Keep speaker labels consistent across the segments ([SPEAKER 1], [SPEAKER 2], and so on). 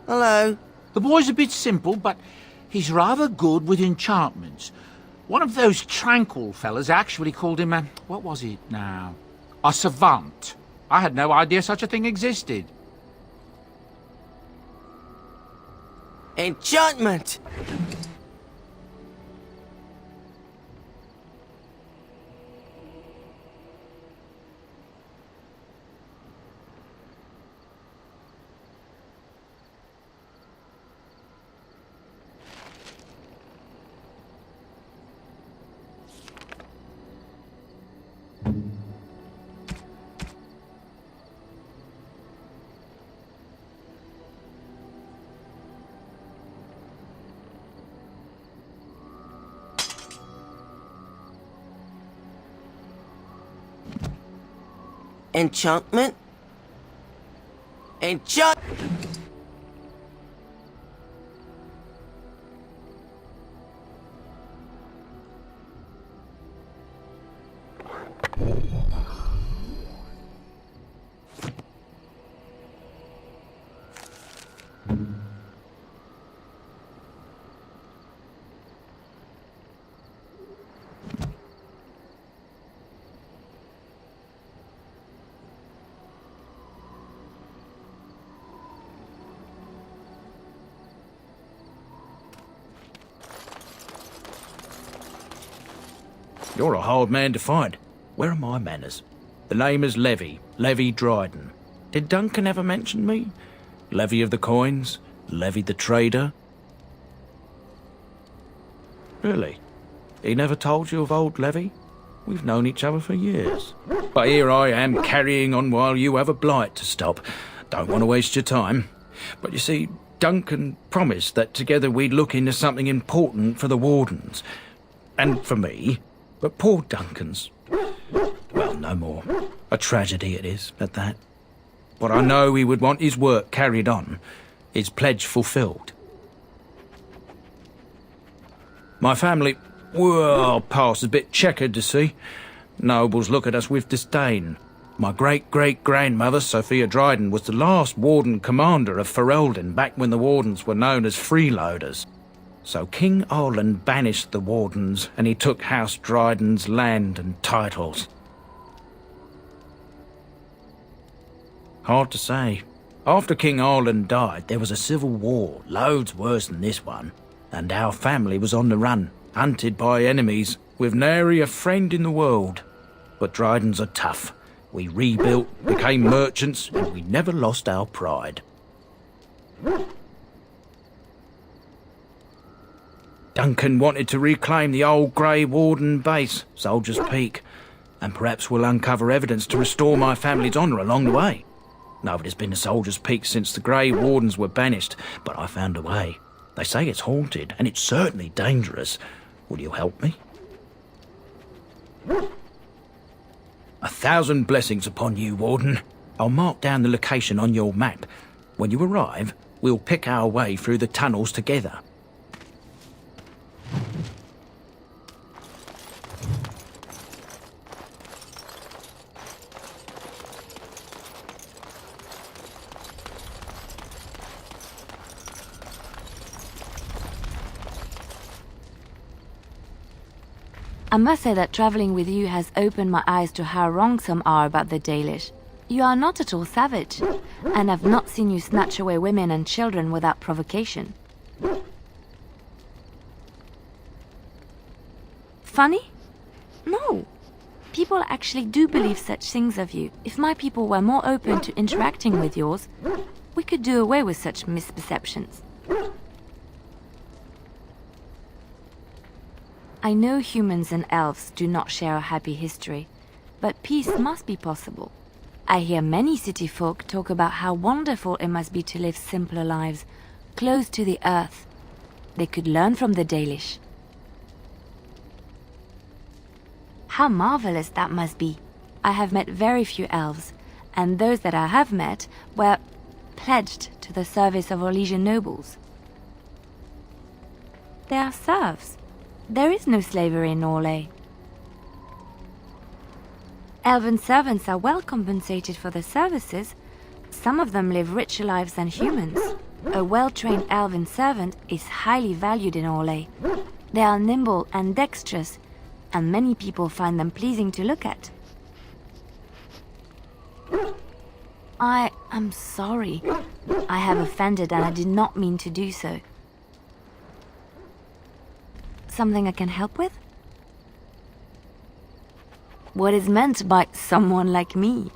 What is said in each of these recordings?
[SPEAKER 1] Hello.
[SPEAKER 2] The boy's a bit simple, but he's rather good with enchantments. One of those tranquil fellas actually called him what was it now? A savant. I had no idea such a thing existed.
[SPEAKER 1] Enchantment! Enchantment? Enchant...
[SPEAKER 3] You're a hard man to find. Where are my manners? The name is Levy Dryden. Did Duncan ever mention me? Levy of the coins? Levy the trader? Really? He never told you of old Levy? We've known each other for years. But here I am carrying on while you have a blight to stop. Don't want to waste your time. But you see, Duncan promised that together we'd look into something important for the Wardens. And for me. But poor Duncan's... well, no more. A tragedy it is, at that. But I know he would want his work carried on, his pledge fulfilled. My family, well, past a bit checkered to see. Nobles look at us with disdain. My great-great-grandmother, Sophia Dryden, was the last Warden Commander of Ferelden back when the Wardens were known as freeloaders. So King Arland banished the Wardens, and he took House Dryden's land and titles. Hard to say. After King Arland died, there was a civil war, loads worse than this one, and our family was on the run, hunted by enemies, with nary a friend in the world. But Drydens are tough. We rebuilt, became merchants, and we never lost our pride. Duncan wanted to reclaim the old Grey Warden base, Soldier's Peak, and perhaps we'll uncover evidence to restore my family's honour along the way. Nobody's been to Soldier's Peak since the Grey Wardens were banished, but I found a way. They say it's haunted, and it's certainly dangerous. Will you help me? 1,000 blessings upon you, Warden. I'll mark down the location on your map. When you arrive, we'll pick our way through the tunnels together.
[SPEAKER 4] I must say that traveling with you has opened my eyes to how wrong some are about the Dalish. You are not at all savage, and I've not seen you snatch away women and children without provocation. Funny? No. People actually do believe such things of you. If my people were more open to interacting with yours, we could do away with such misperceptions. I know humans and elves do not share a happy history, but peace must be possible. I hear many city folk talk about how wonderful it must be to live simpler lives, close to the earth. They could learn from the Dalish. How marvelous that must be. I have met very few elves, and those that I have met were pledged to the service of Orlesian nobles. They are serfs. There is no slavery in Orlais. Elven servants are well compensated for their services. Some of them live richer lives than humans. A well-trained elven servant is highly valued in Orlais. They are nimble and dexterous, and many people find them pleasing to look at. I am sorry. I have offended and I did not mean to do so. Something I can help with? What is meant by someone like me?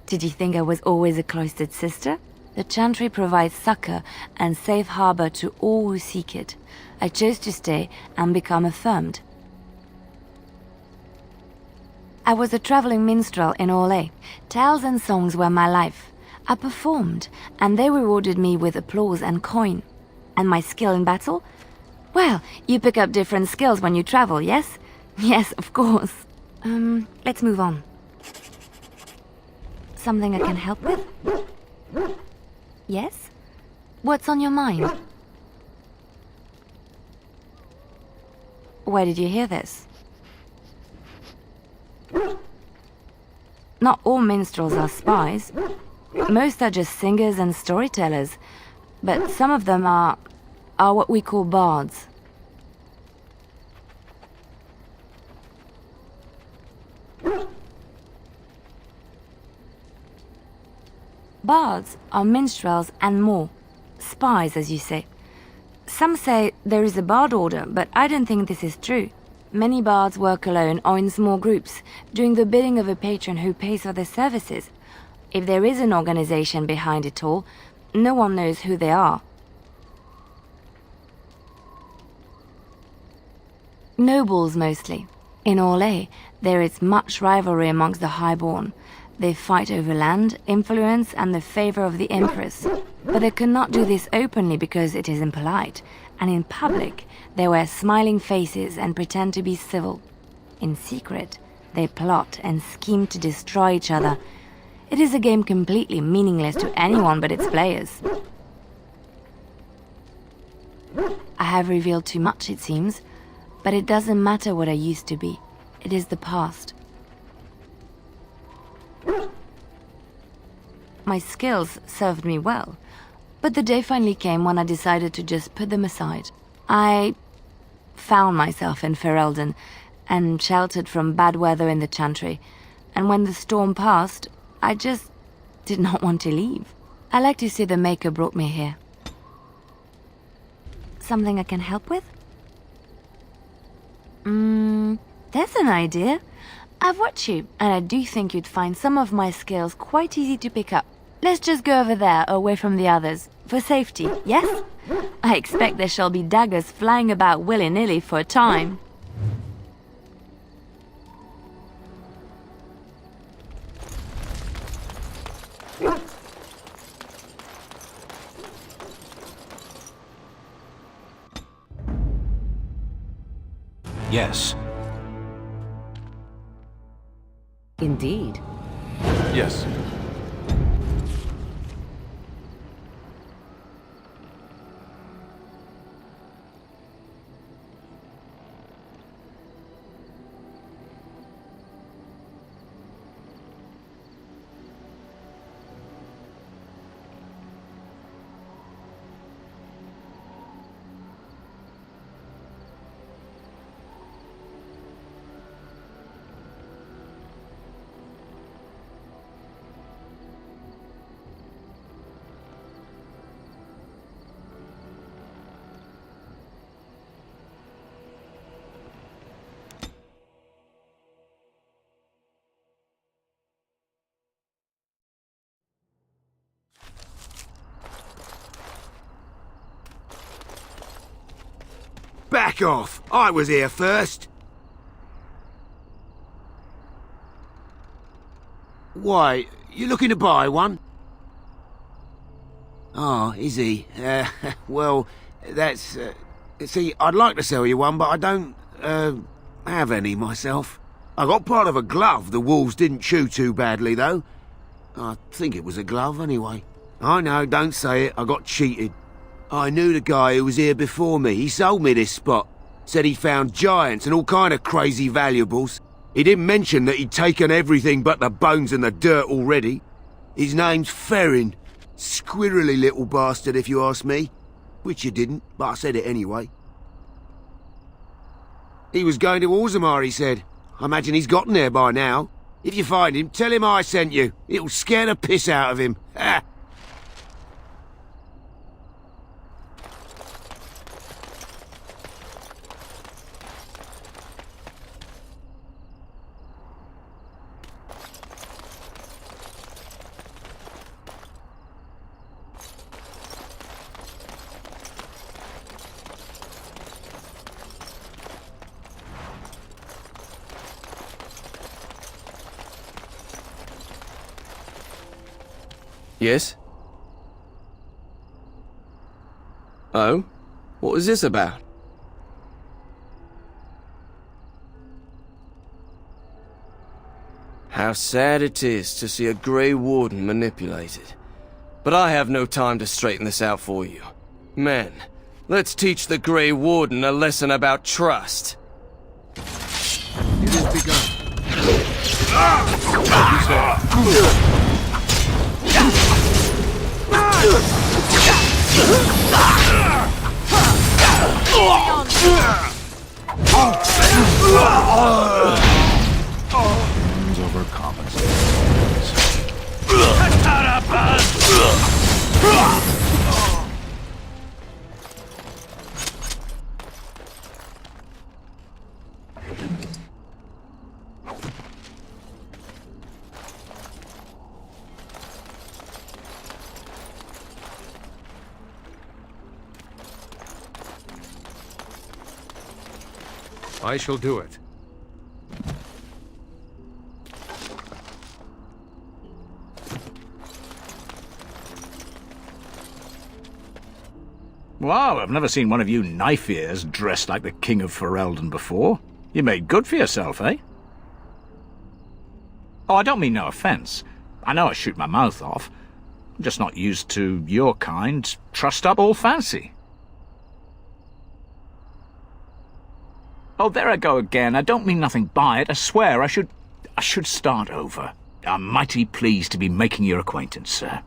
[SPEAKER 4] Did you think I was always a cloistered sister? The Chantry provides succor and safe harbor to all who seek it. I chose to stay and become affirmed. I was a traveling minstrel in Orlais. Tales and songs were my life. I performed, and they rewarded me with applause and coin. And my skill in battle? Well, you pick up different skills when you travel, yes? Yes, of course. Let's move on. Something I can help with? Yes? What's on your mind? Where did you hear this? Not all minstrels are spies. Most are just singers and storytellers, but some of them are what we call bards. Bards are minstrels and more. Spies, as you say. Some say there is a bard order, but I don't think this is true. Many bards work alone or in small groups, doing the bidding of a patron who pays for their services. If there is an organization behind it all, no one knows who they are. Nobles mostly. In Orlais, there is much rivalry amongst the highborn. They fight over land, influence, and the favor of the Empress. But they cannot do this openly because it is impolite, and in public, they wear smiling faces and pretend to be civil. In secret, they plot and scheme to destroy each other. It is a game completely meaningless to anyone but its players. I have revealed too much, it seems, but it doesn't matter what I used to be. It is the past. My skills served me well, but the day finally came when I decided to just put them aside. I found myself in Ferelden and sheltered from bad weather in the Chantry, and when the storm passed, I just did not want to leave. I like to see the Maker brought me here. Something I can help with? There's an idea. I've watched you, and I do think you'd find some of my skills quite easy to pick up. Let's just go over there, away from the others. For safety, yes? I expect there shall be daggers flying about willy-nilly for a time.
[SPEAKER 1] Yes.
[SPEAKER 5] Indeed.
[SPEAKER 1] Yes.
[SPEAKER 6] Back off! I was here first! Why, you looking to buy one? Oh, is he? Well, that's... see, I'd like to sell you one, but I don't, have any myself. I got part of a glove the wolves didn't chew too badly, though. I think it was a glove, anyway. I know, don't say it, I got cheated. I knew the guy who was here before me. He sold me this spot. Said he found giants and all kind of crazy valuables. He didn't mention that he'd taken everything but the bones and the dirt already. His name's Ferrin. Squirrely little bastard, if you ask me. Which you didn't, but I said it anyway. He was going to Orzammar, he said. I imagine he's gotten there by now. If you find him, tell him I sent you. It'll scare the piss out of him. Ha!
[SPEAKER 7] Yes? Oh? What was this about? How sad it is to see a Grey Warden manipulated. But I have no time to straighten this out for you. Men, let's teach the Grey Warden a lesson about trust.
[SPEAKER 6] It has begun.
[SPEAKER 8] I shall do it.
[SPEAKER 2] Wow, I've never seen one of you knife-ears dressed like the King of Ferelden before. You made good for yourself, eh? Oh, I don't mean no offence. I know I shoot my mouth off. I'm just not used to your kind, trussed-up all fancy. Oh, there I go again. I don't mean nothing by it. I swear I should start over. I'm mighty pleased to be making your acquaintance, sir.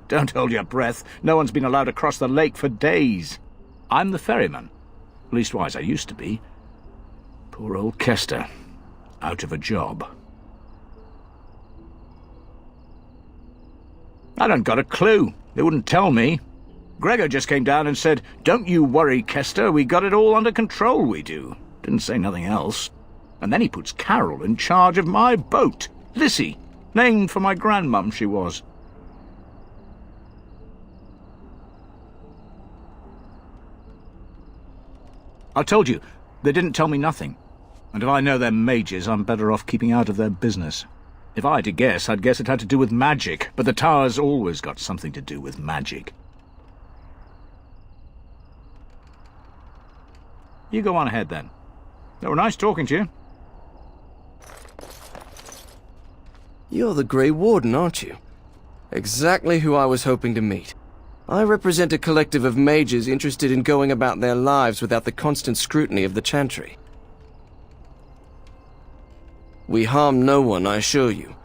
[SPEAKER 2] Don't hold your breath. No one's been allowed across the lake for days. I'm the ferryman. Leastwise, I used to be. Poor old Kester. Out of a job. I don't got a clue. They wouldn't tell me. Gregor just came down and said, "Don't you worry, Kester, we got it all under control, we do." Didn't say nothing else. And then he puts Carol in charge of my boat. Lissy, named for my grandmum she was. I told you, they didn't tell me nothing. And if I know they're mages, I'm better off keeping out of their business. If I had to guess, I'd guess it had to do with magic, but the tower's always got something to do with magic. You go on ahead, then. They were nice talking to you.
[SPEAKER 7] You're the Grey Warden, aren't you? Exactly who I was hoping to meet. I represent a collective of mages interested in going about their lives without the constant scrutiny of the Chantry. We harm no one, I assure you,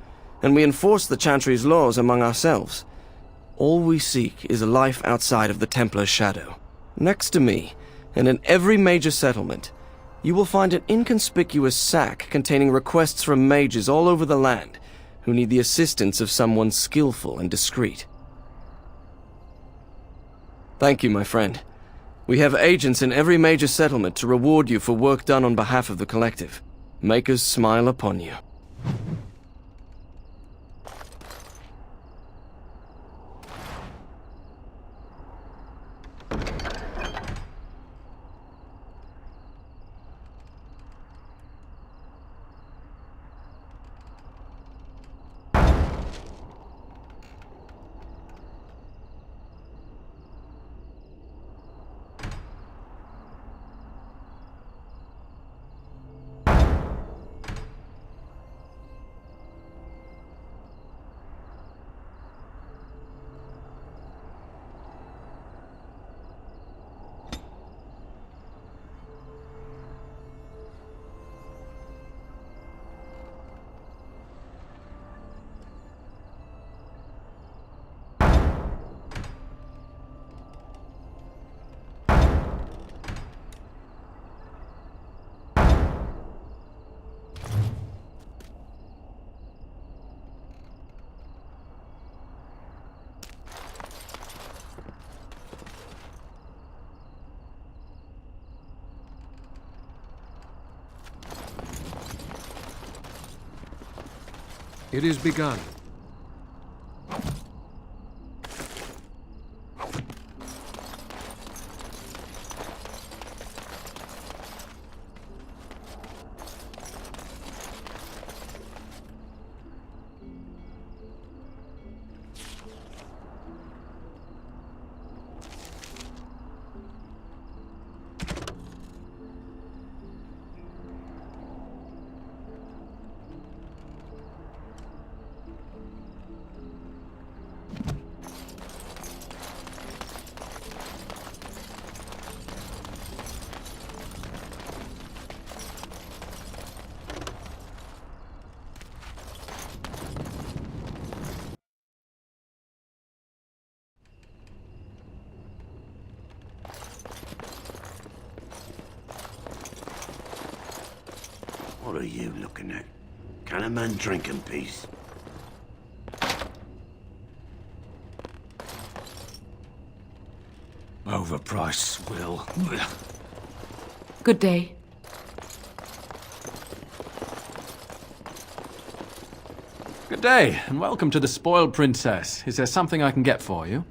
[SPEAKER 7] and we enforce the Chantry's laws among ourselves. All we seek is a life outside of the Templar's shadow. Next to me, and in every major settlement, you will find an inconspicuous sack containing requests from mages all over the land who need the assistance of someone skillful and discreet. Thank you, my friend. We have agents in every major settlement to reward you for work done on behalf of the collective. Make us smile upon you.
[SPEAKER 8] It is begun.
[SPEAKER 6] What are you looking at? Can a man drink in peace?
[SPEAKER 1] Overpriced swill.
[SPEAKER 9] Good day.
[SPEAKER 10] Good day, and welcome to the Spoiled Princess. Is there something I can get for you?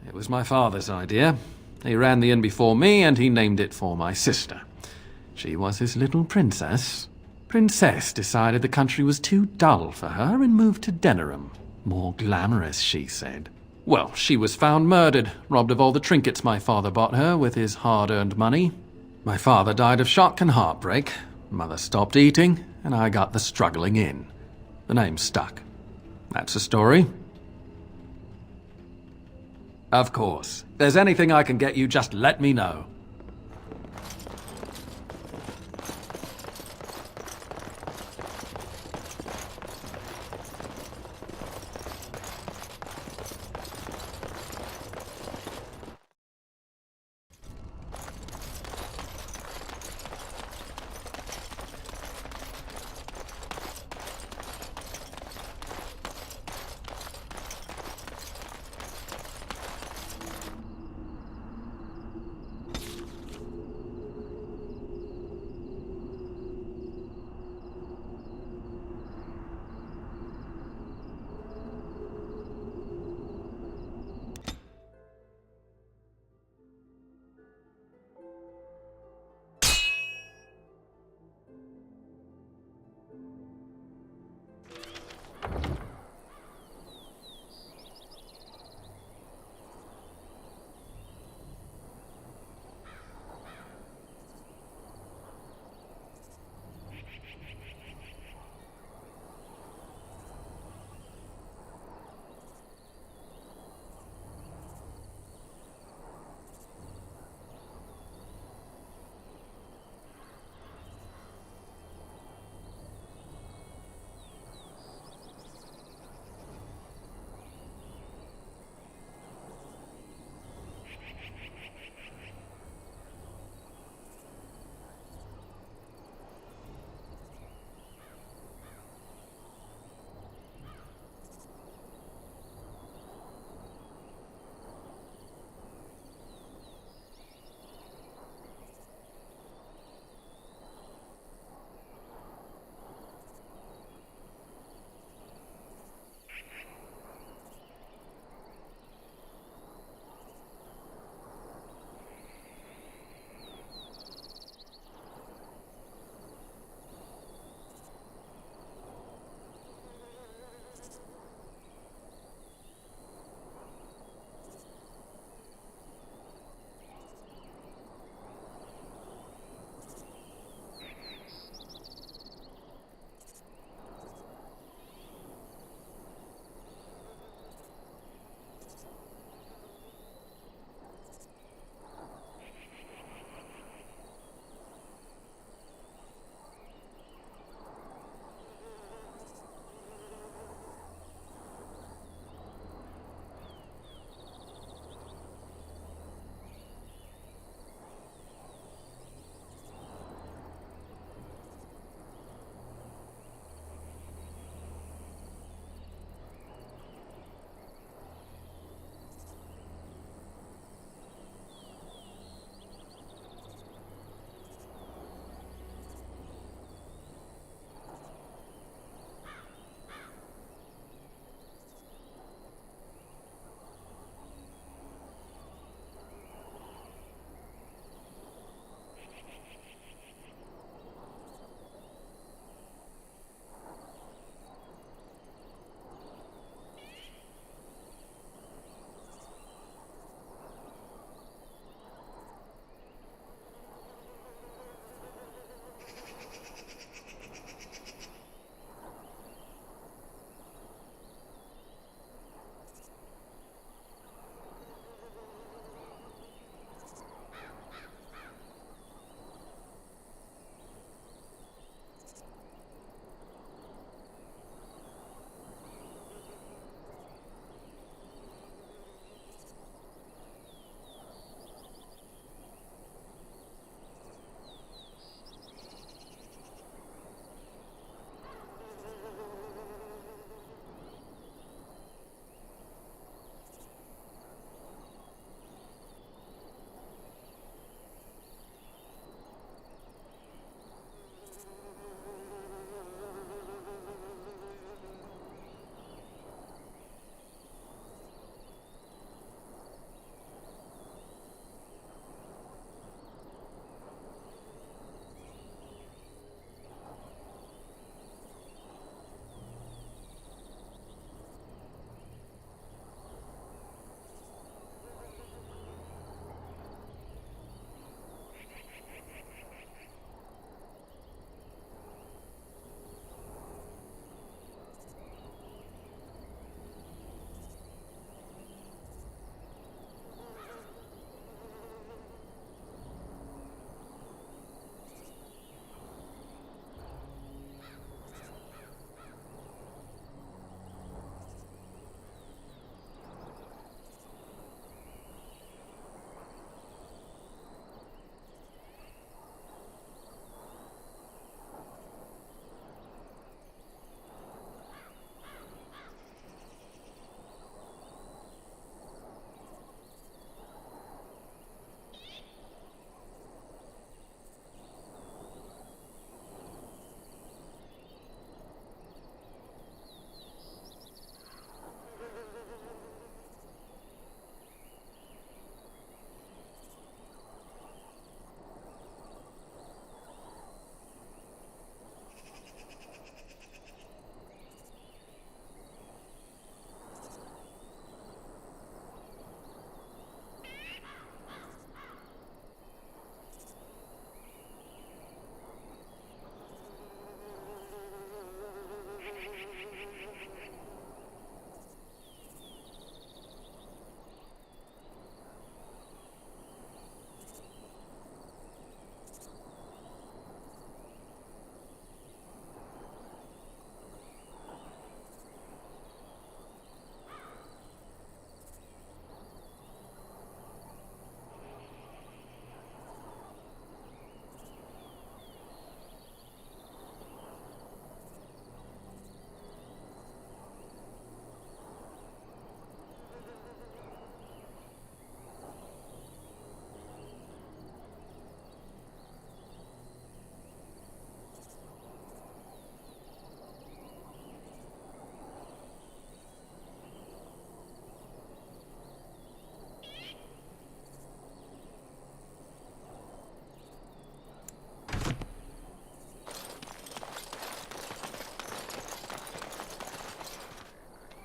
[SPEAKER 10] It was my father's idea. He ran the inn before me, and he named it for my sister. She was his little princess. Princess decided the country was too dull for her and moved to Denerim. More glamorous, she said. Well, she was found murdered, robbed of all the trinkets my father bought her with his hard-earned money. My father died of shock and heartbreak. Mother stopped eating, and I got the struggling inn. The name stuck. That's the story. Of course. If there's anything I can get you, just let me know.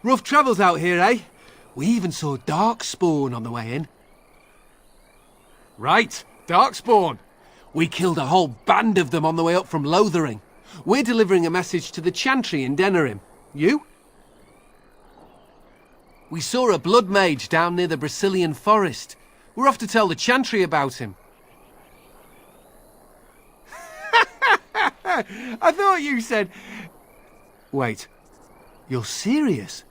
[SPEAKER 8] Rough travels out here, eh? We even saw Darkspawn on the way in. Right, Darkspawn. We killed a whole band of them on the way up from Lothering. We're delivering a message to the Chantry in Denerim. You? We saw a blood mage down near the Brazilian forest. We're off to tell the Chantry about him. I thought you said... Wait, you're serious?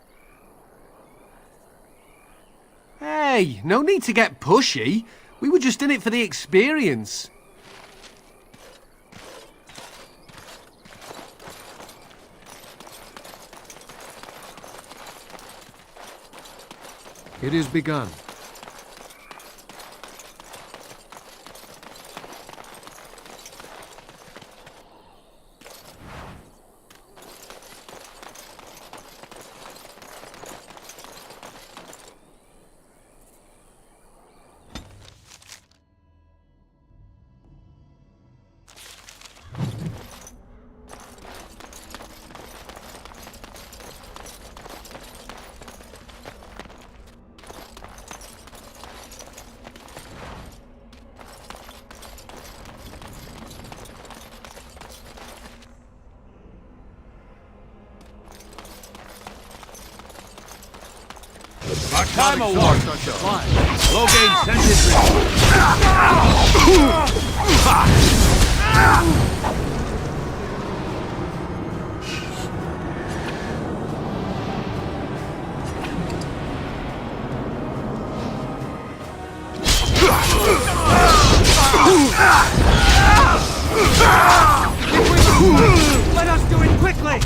[SPEAKER 8] Hey, no need to get pushy. We were just in it for the experience.
[SPEAKER 11] It is begun.
[SPEAKER 1] Our time award. Low gain sentry.
[SPEAKER 8] Let us do it quickly!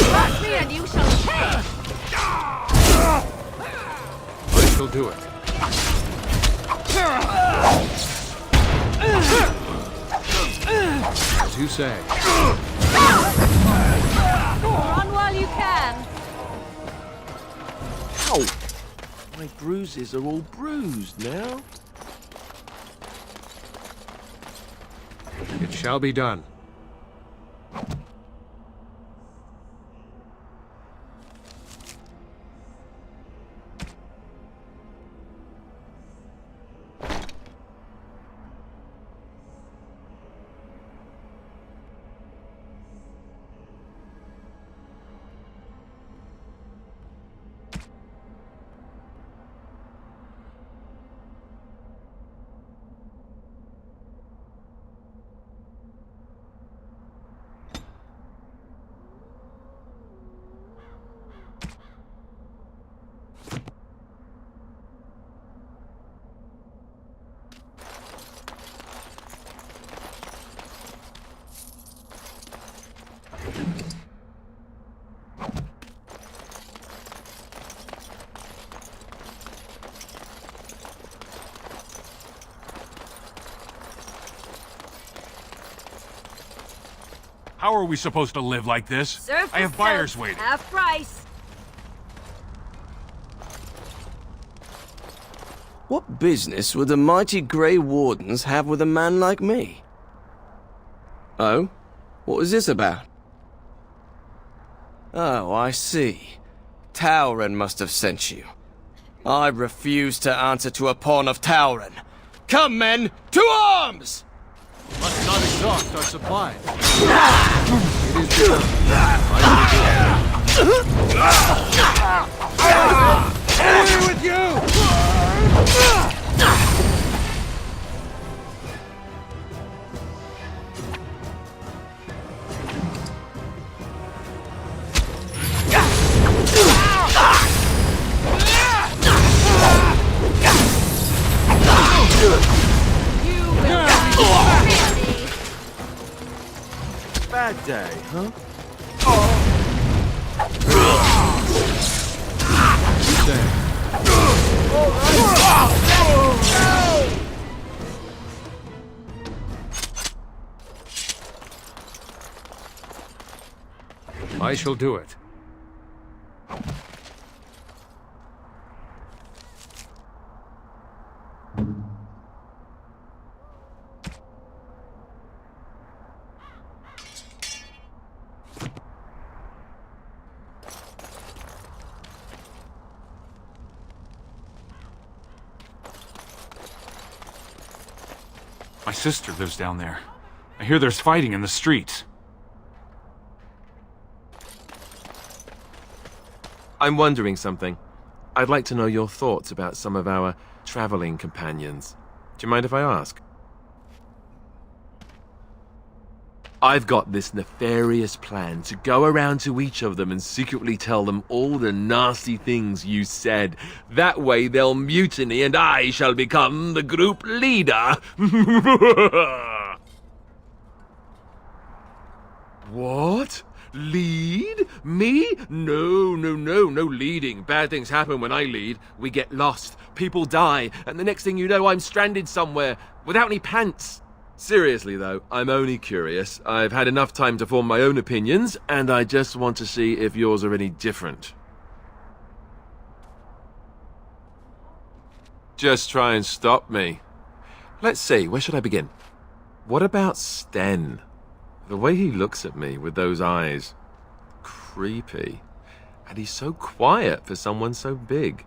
[SPEAKER 9] Trust me and you shall pay!
[SPEAKER 11] I shall do it. As you say.
[SPEAKER 9] Run while you can.
[SPEAKER 6] Ow! My bruises are all bruised now.
[SPEAKER 11] It shall be done.
[SPEAKER 1] How are we supposed to live like this?
[SPEAKER 9] Serve
[SPEAKER 1] I have
[SPEAKER 9] for
[SPEAKER 1] buyers
[SPEAKER 9] self,
[SPEAKER 1] waiting.
[SPEAKER 9] half price.
[SPEAKER 7] What business would the mighty Grey Wardens have with a man like me? Oh? What was this about? Oh, I see. Tauren must have sent you. I refuse to answer to a pawn of Tauren. Come, men, to arms!
[SPEAKER 11] Must not exhaust our supplies. It is begun.
[SPEAKER 8] Away with you!
[SPEAKER 6] Bad day, huh?
[SPEAKER 11] shall do it.
[SPEAKER 1] My sister lives down there. I hear there's fighting in the streets.
[SPEAKER 12] I'm wondering something. I'd like to know your thoughts about some of our traveling companions. Do you mind if I ask? I've got this nefarious plan to go around to each of them and secretly tell them all the nasty things you said. That way they'll mutiny and I shall become the group leader. What? Lead? Me? No leading. Bad things happen when I lead. We get lost, people die, and the next thing you know I'm stranded somewhere without any pants. Seriously though, I'm only curious. I've had enough time to form my own opinions, and I just want to see if yours are any different. Just try and stop me. Let's see, where should I begin? What about Sten? The way he looks at me with those eyes. Creepy. And he's so quiet for someone so big.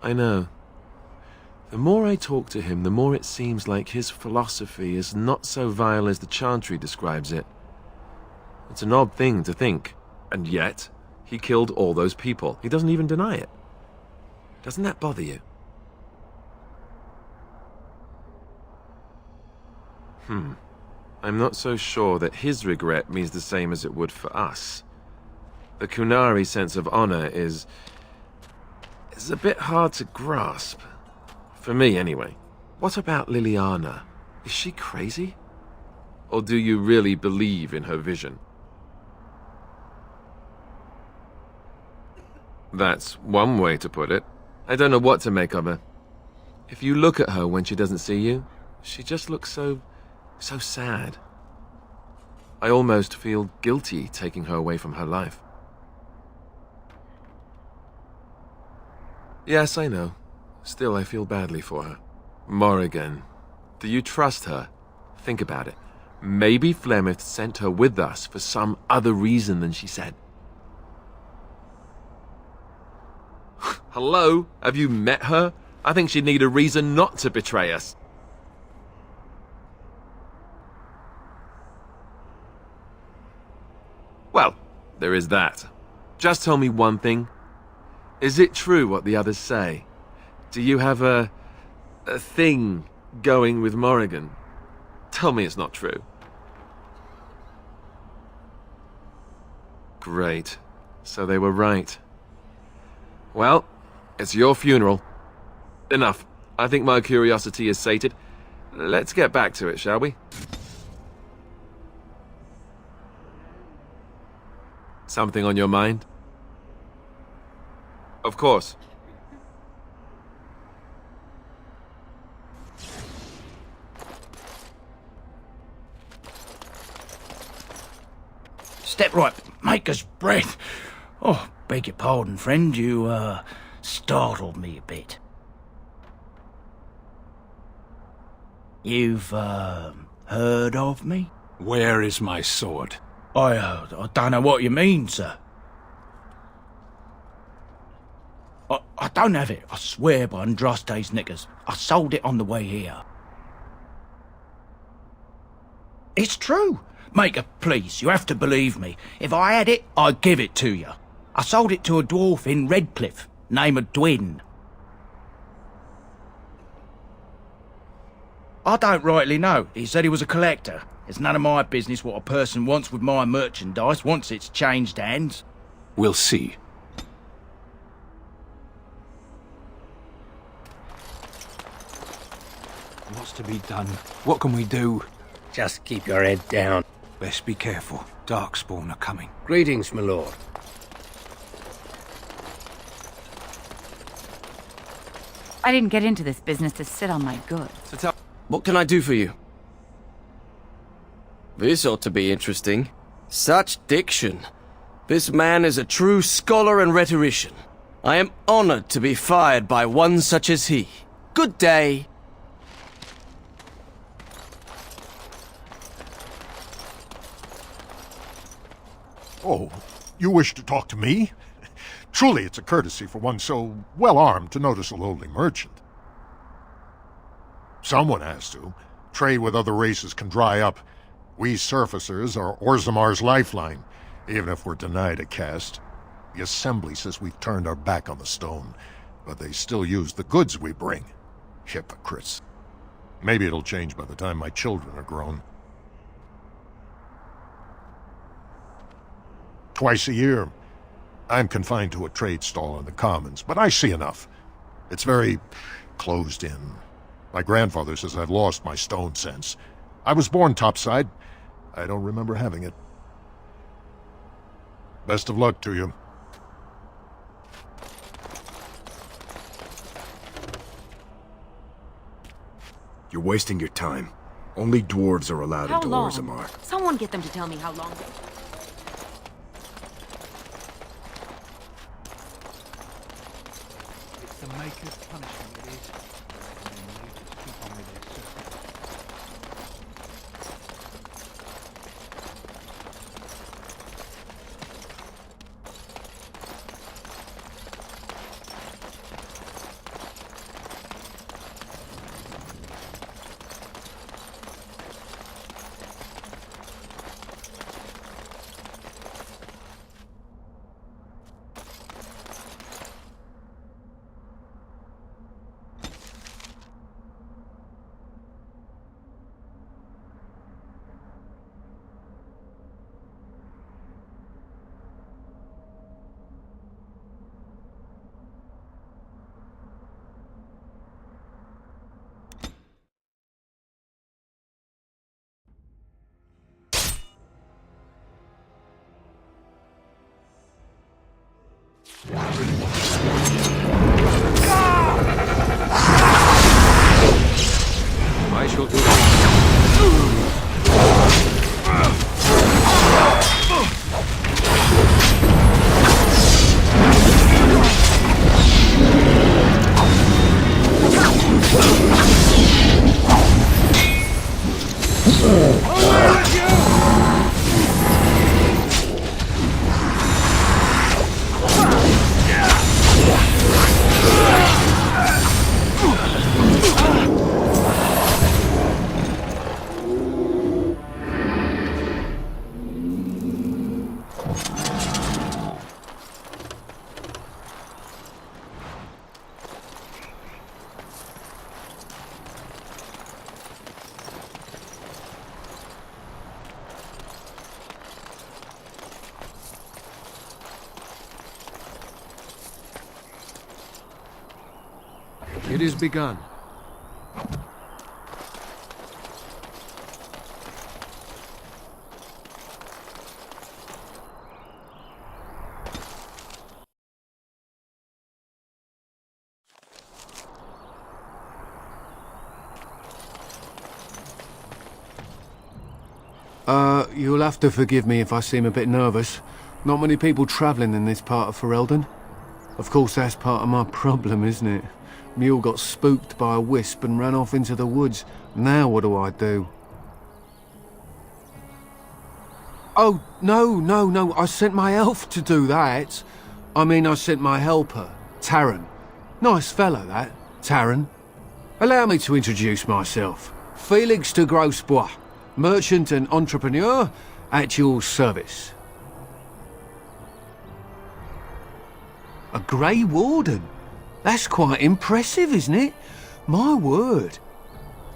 [SPEAKER 12] I know. The more I talk to him, the more it seems like his philosophy is not so vile as the Chantry describes it. It's an odd thing to think, and yet he killed all those people. He doesn't even deny it. Doesn't that bother you? I'm not so sure that his regret means the same as it would for us. The Kunari sense of honor is a bit hard to grasp. For me, anyway. What about Liliana? Is she crazy? Or do you really believe in her vision? That's one way to put it. I don't know what to make of her. If you look at her when she doesn't see you, she just looks so sad. I almost feel guilty taking her away from her life. Yes, I know. Still, I feel badly for her. Morrigan, do you trust her? Think about it. Maybe Flemeth sent her with us for some other reason than she said. Hello? Have you met her? I think she'd need a reason not to betray us. Well, there is that. Just tell me one thing. Is it true what the others say? Do you have a thing going with Morrigan? Tell me it's not true. Great. So they were right. Well, it's your funeral. Enough. I think my curiosity is sated. Let's get back to it, shall we? Something on your mind? Of course.
[SPEAKER 3] Step right, maker's breath. Oh, beg your pardon, friend. You, startled me a bit. You've, heard of me?
[SPEAKER 11] Where is my sword?
[SPEAKER 3] I don't know what you mean, sir. I don't have it, I swear by Andraste's knickers. I sold it on the way here. It's true. Maker, please, you have to believe me. If I had it, I'd give it to you. I sold it to a dwarf in Redcliffe, name of Dwin. I don't rightly know. He said he was a collector. It's none of my business what a person wants with my merchandise once it's changed hands.
[SPEAKER 11] We'll see. What's to be done? What can we do?
[SPEAKER 13] Just keep your head down.
[SPEAKER 11] Best be careful. Darkspawn are coming.
[SPEAKER 13] Greetings, my lord.
[SPEAKER 14] I didn't get into this business to sit on my goods.
[SPEAKER 7] What can I do for you? This ought to be interesting. Such diction. This man is a true scholar and rhetorician. I am honored to be fired by one such as he. Good day.
[SPEAKER 15] Oh, you wish to talk to me? Truly, it's a courtesy for one so well-armed to notice a lowly merchant. Someone has to. Trade with other races can dry up. We surfacers are Orzamar's lifeline, even if we're denied a caste. The Assembly says we've turned our back on the stone, but they still use the goods we bring. Hypocrites. Maybe it'll change by the time my children are grown. Twice a year, I'm confined to a trade stall in the Commons, but I see enough. It's very closed in. My grandfather says I've lost my stone sense. I was born topside. I don't remember having it. Best of luck to you.
[SPEAKER 16] You're wasting your time. Only dwarves are allowed
[SPEAKER 9] How
[SPEAKER 16] into
[SPEAKER 9] long?
[SPEAKER 16] Orzammar.
[SPEAKER 9] Someone get them to tell me how long.
[SPEAKER 11] It's the Maker's punishment, it is. And they need to keep on with their circle.
[SPEAKER 12] I shall do that. It is begun. You'll have to forgive me if I seem a bit nervous. Not many people travelling in this part of Ferelden. Of course, that's part of my problem, isn't it? Mule got spooked by a wisp and ran off into the woods. Now what do I do? Oh, no, I sent my elf to do that. I mean, I sent my helper, Taran. Nice fellow, that, Taran. Allow me to introduce myself. Felix de Grosbois, merchant and entrepreneur at your service. A Grey Warden? That's quite impressive, isn't it? My word.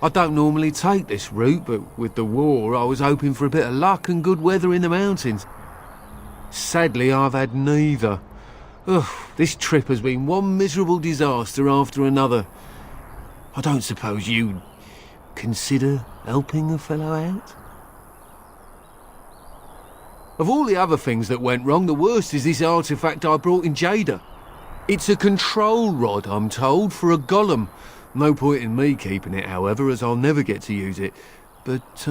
[SPEAKER 12] I don't normally take this route, but with the war, I was hoping for a bit of luck and good weather in the mountains. Sadly, I've had neither. Ugh, this trip has been one miserable disaster after another. I don't suppose you'd consider helping a fellow out? Of all the other things that went wrong, the worst is this artifact I brought in Jada. It's a control rod, I'm told, for a golem. No point in me keeping it, however, as I'll never get to use it. But,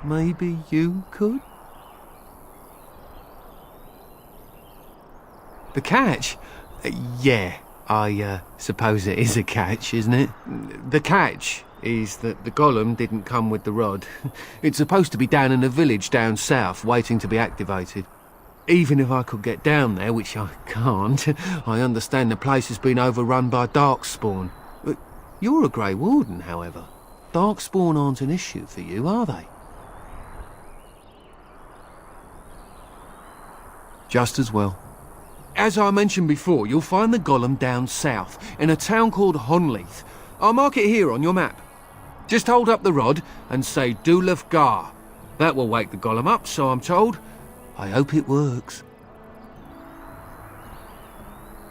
[SPEAKER 8] maybe you could? The catch? Yeah, I suppose it is a catch, isn't it? The catch is that the golem didn't come with the rod. It's supposed to be down in a village down south, waiting to be activated. Even if I could get down there, which I can't, I understand the place has been overrun by darkspawn. You're a Grey Warden, however. Darkspawn aren't an issue for you, are they? Just as well. As I mentioned before, you'll find the golem down south, in a town called Honleith. I'll mark it here on your map. Just hold up the rod and say Dulaf Gar. That will wake the golem up, so I'm told. I hope it works.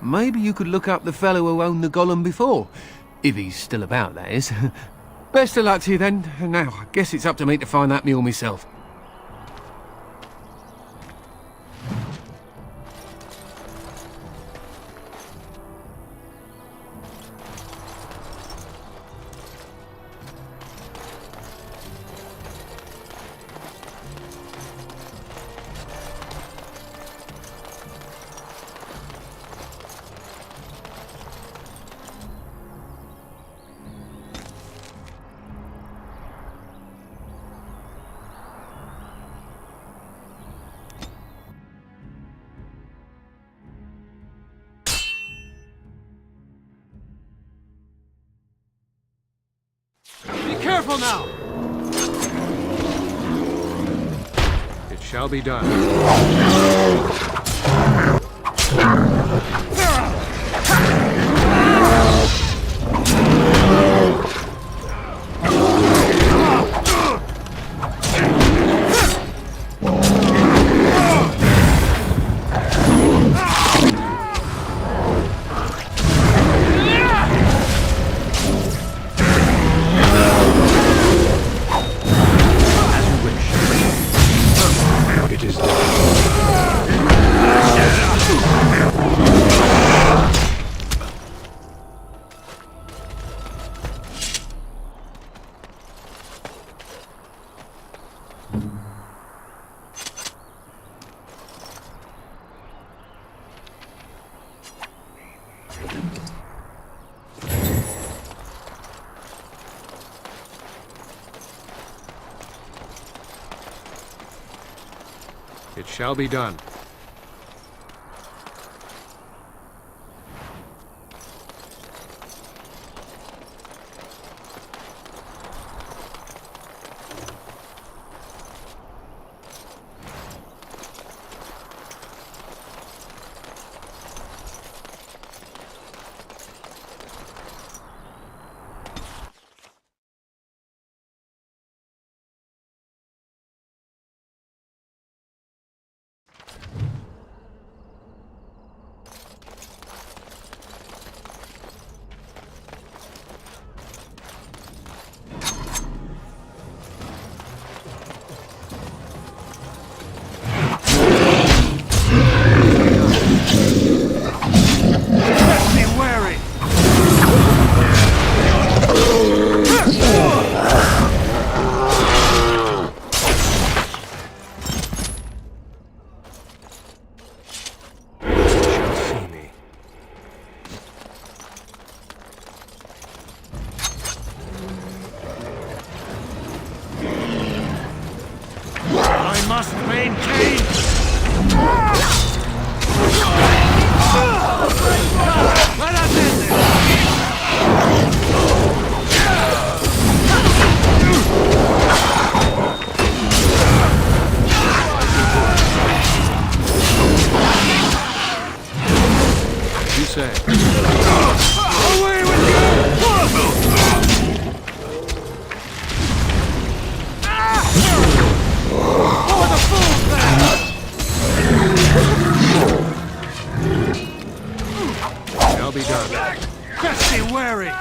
[SPEAKER 8] Maybe you could look up the fellow who owned the golem before. If he's still about, that is. Best of luck to you then. Now, I guess it's up to me to find that mule myself.
[SPEAKER 12] Careful now! It shall be done. It shall be done.
[SPEAKER 2] Must maintain. Let us end this.
[SPEAKER 12] You say.
[SPEAKER 2] Away with you!
[SPEAKER 12] Shall be done.
[SPEAKER 2] Best be wary.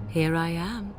[SPEAKER 5] Here I am.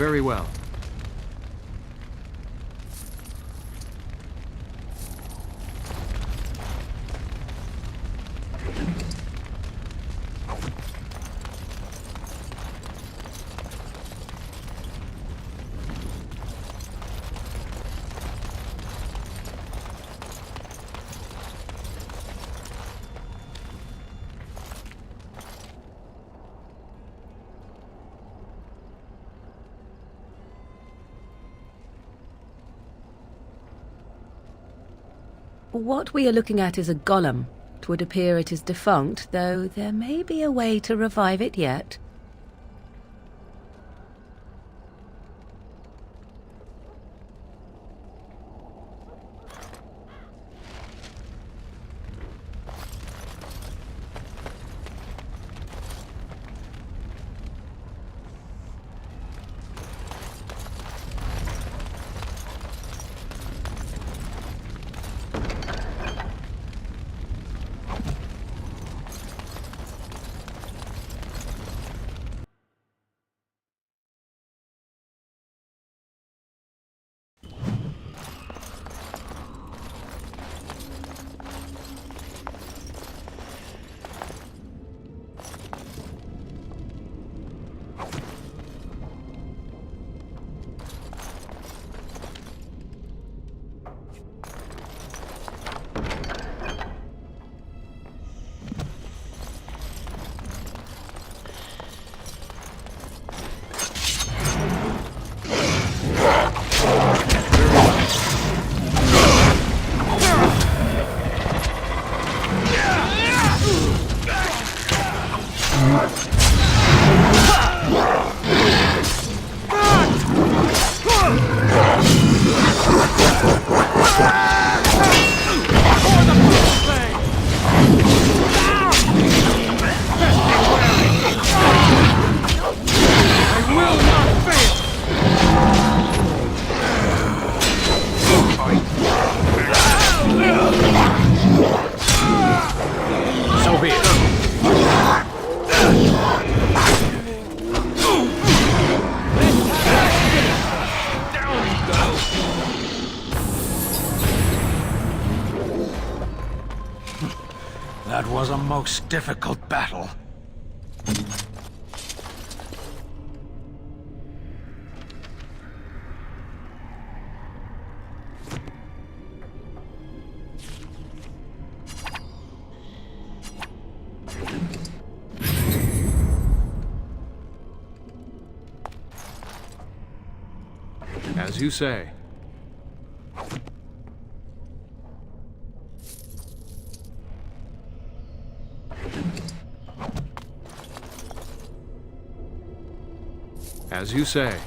[SPEAKER 11] Very well.
[SPEAKER 5] What we are looking at is a golem. 'Twould appear it is defunct, though there may be a way to revive it yet.
[SPEAKER 2] So be it. That was a most difficult battle.
[SPEAKER 12] As you say. As you say.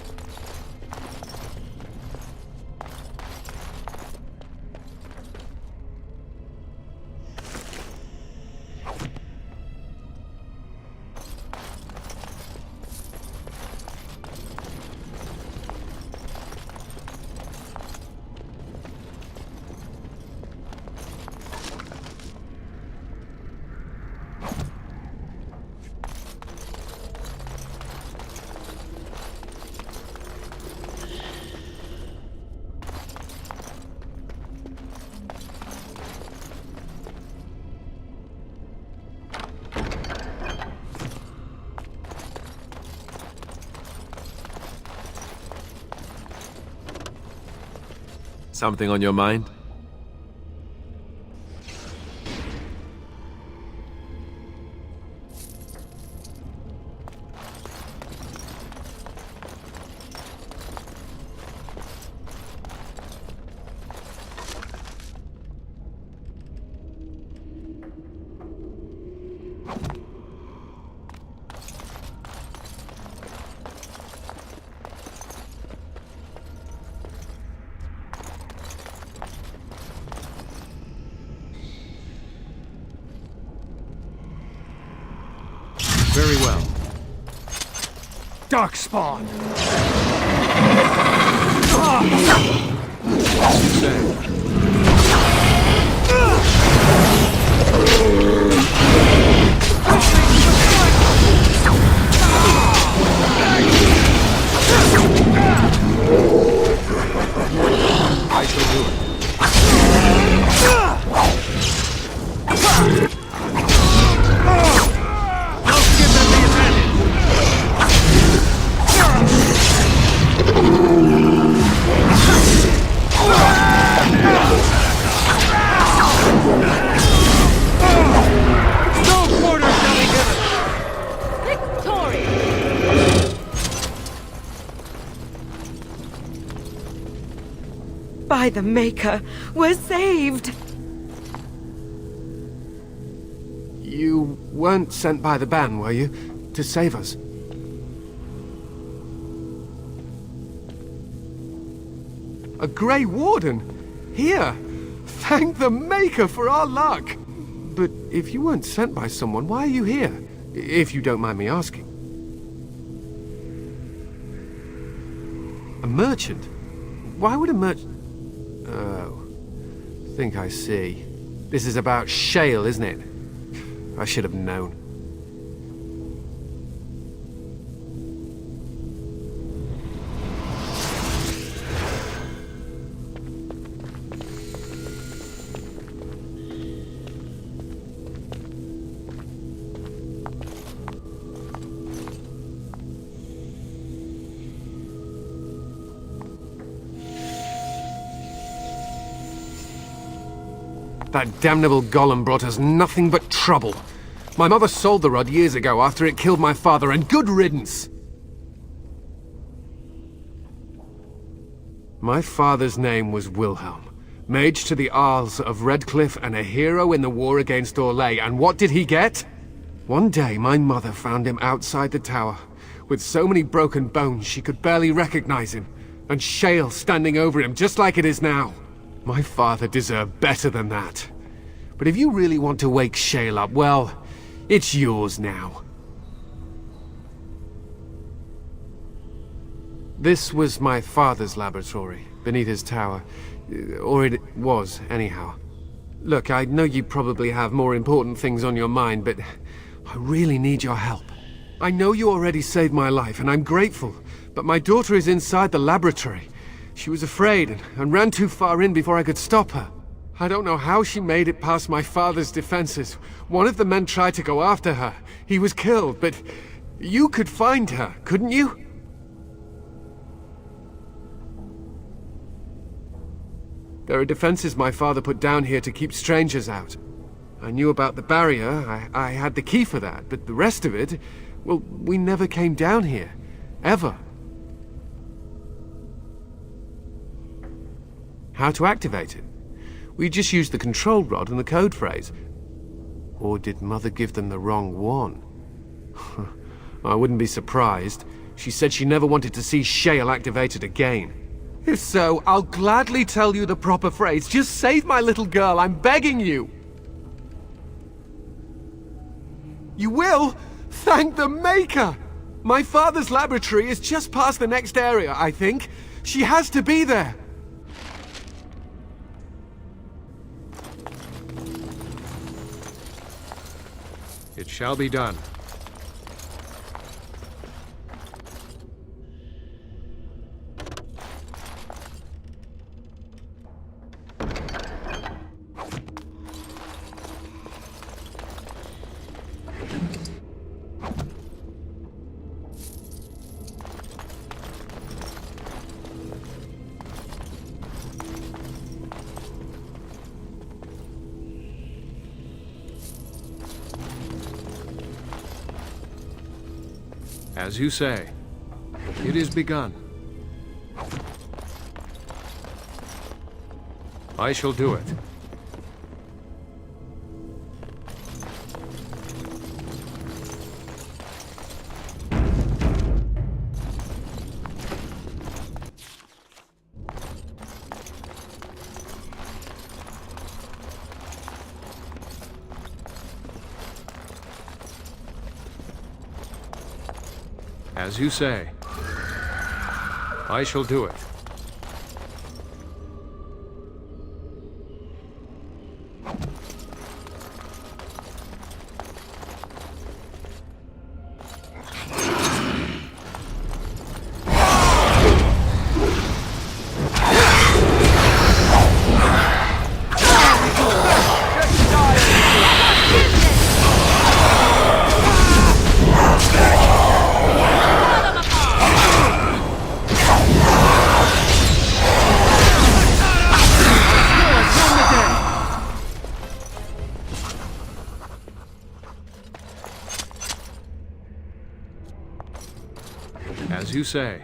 [SPEAKER 12] Something on your mind? Very well.
[SPEAKER 11] Darkspawn!
[SPEAKER 12] I shall do it.
[SPEAKER 17] By the Maker, we're saved!
[SPEAKER 8] You weren't sent by the ban, were you? To save us? A Grey Warden? Here! Thank the Maker for our luck! But if you weren't sent by someone, why are you here? If you don't mind me asking. A merchant? Why would a merchant... Oh, think I see. This is about shale, isn't it? I should have known. That damnable golem brought us nothing but trouble. My mother sold the rod years ago after it killed my father, and good riddance! My father's name was Wilhelm, mage to the Arls of Redcliffe and a hero in the war against Orlais, and what did he get? One day, my mother found him outside the tower, with so many broken bones she could barely recognize him, and shale standing over him just like it is now. My father deserved better than that. But if you really want to wake Shale up, well, it's yours now. This was my father's laboratory, beneath his tower. Or it was, anyhow. Look, I know you probably have more important things on your mind, but I really need your help. I know you already saved my life, and I'm grateful, but my daughter is inside the laboratory. She was afraid and ran too far in before I could stop her. I don't know how she made it past my father's defenses. One of the men tried to go after her. He was killed, but you could find her, couldn't you? There are defenses my father put down here to keep strangers out. I knew about the barrier, I had the key for that, but the rest of it, well, we never came down here. Ever. How to activate it? We just used the control rod and the code phrase. Or did Mother give them the wrong one? I wouldn't be surprised. She said she never wanted to see shale activated again. If so, I'll gladly tell you the proper phrase. Just save my little girl, I'm begging you! You will? Thank the Maker! My father's laboratory is just past the next area, I think. She has to be there! It shall be done.
[SPEAKER 18] As you say, it is begun. I shall do it. As you say, I shall do it. As you say.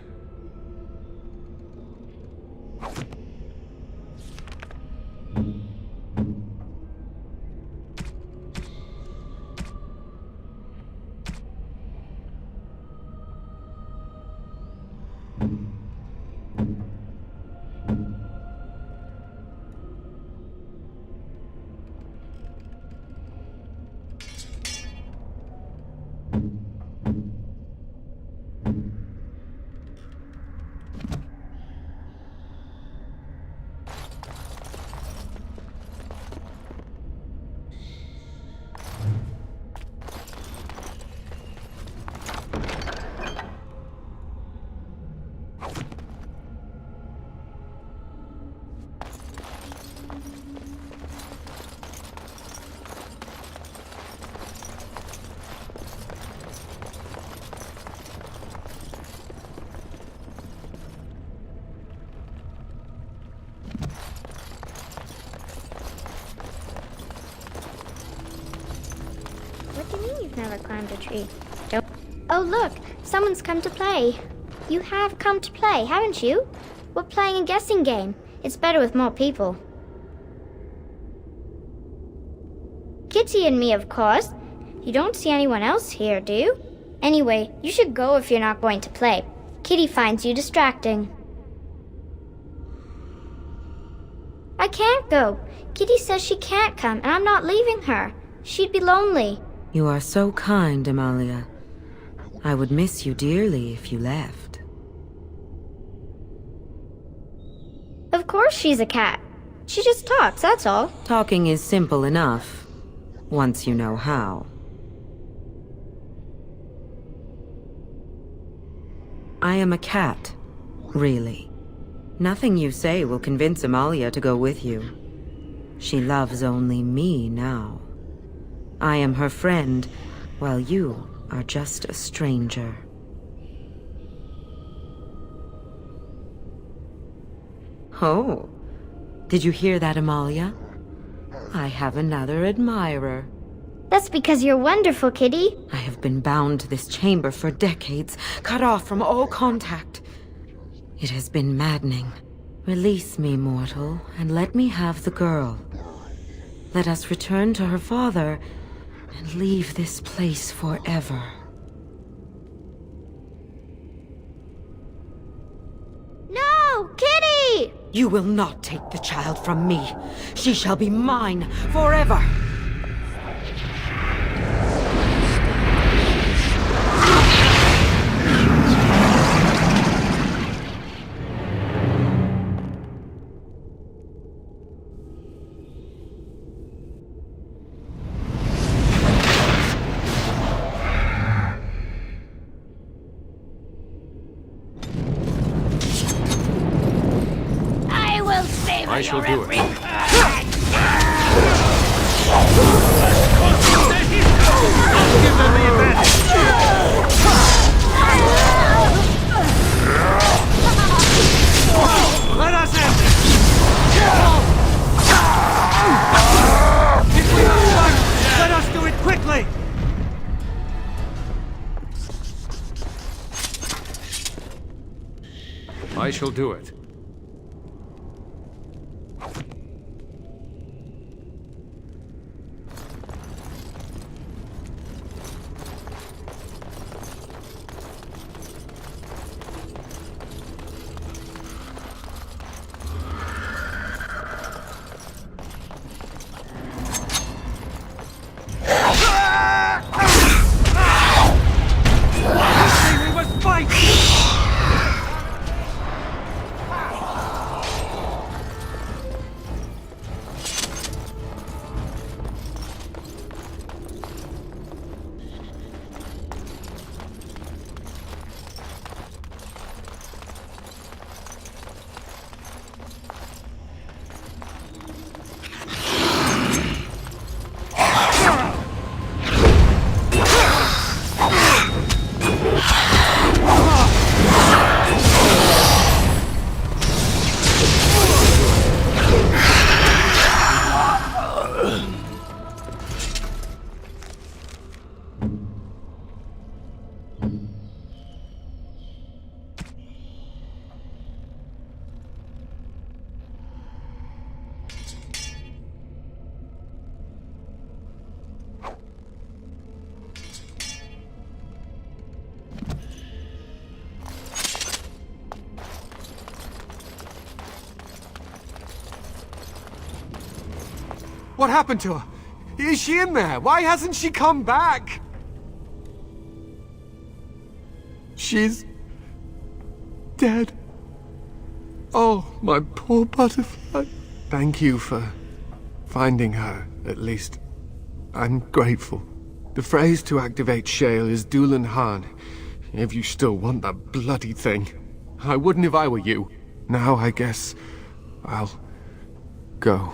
[SPEAKER 19] What do you mean you've never climbed a tree? Don't... Oh look, someone's come to play. You have come to play, haven't you? We're playing a guessing game. It's better with more people. Kitty and me, of course. You don't see anyone else here, do you? Anyway, you should go if you're not going to play. Kitty finds you distracting. I can't go. Kitty says she can't come, and I'm not leaving her. She'd be lonely.
[SPEAKER 17] You are so kind, Amalia. I would miss you dearly if you left.
[SPEAKER 19] Of course she's a cat. She just talks, that's all.
[SPEAKER 17] Talking is simple enough, once you know how. I am a cat, really. Nothing you say will convince Amalia to go with you. She loves only me now. I am her friend, while you are just a stranger. Oh, did you hear that, Amalia? I have another admirer.
[SPEAKER 19] That's because you're wonderful, Kitty.
[SPEAKER 17] I have been bound to this chamber for decades, cut off from all contact. It has been maddening. Release me, mortal, and let me have the girl. Let us return to her father and leave this place forever.
[SPEAKER 19] No! Kitty!
[SPEAKER 17] You will not take the child from me. She shall be mine forever.
[SPEAKER 18] I shall do it.
[SPEAKER 11] Give them the advantage. Let us end this. If we must fight, let us do it quickly.
[SPEAKER 18] I shall do it.
[SPEAKER 11] We must fight.
[SPEAKER 8] What happened to her? Is she in there? Why hasn't she come back? She's dead. Oh, my poor butterfly. Thank you for finding her, at least. I'm grateful. The phrase to activate Shale is Dulan Han, if you still want that bloody thing. I wouldn't if I were you. Now I guess I'll go.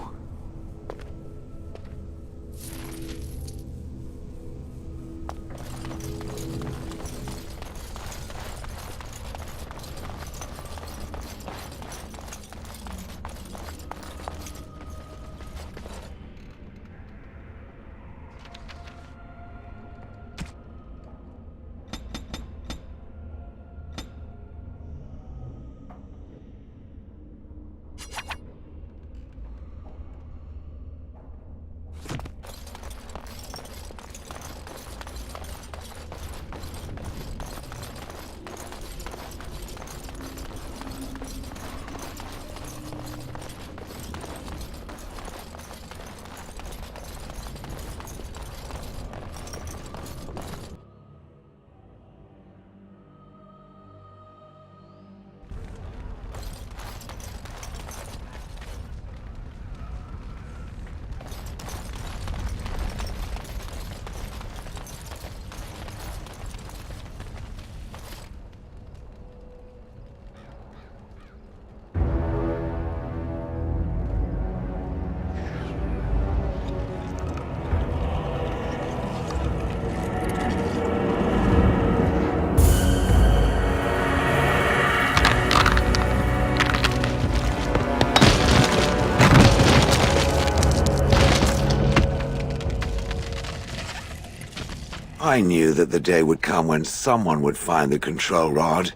[SPEAKER 6] I knew that the day would come when someone would find the control rod.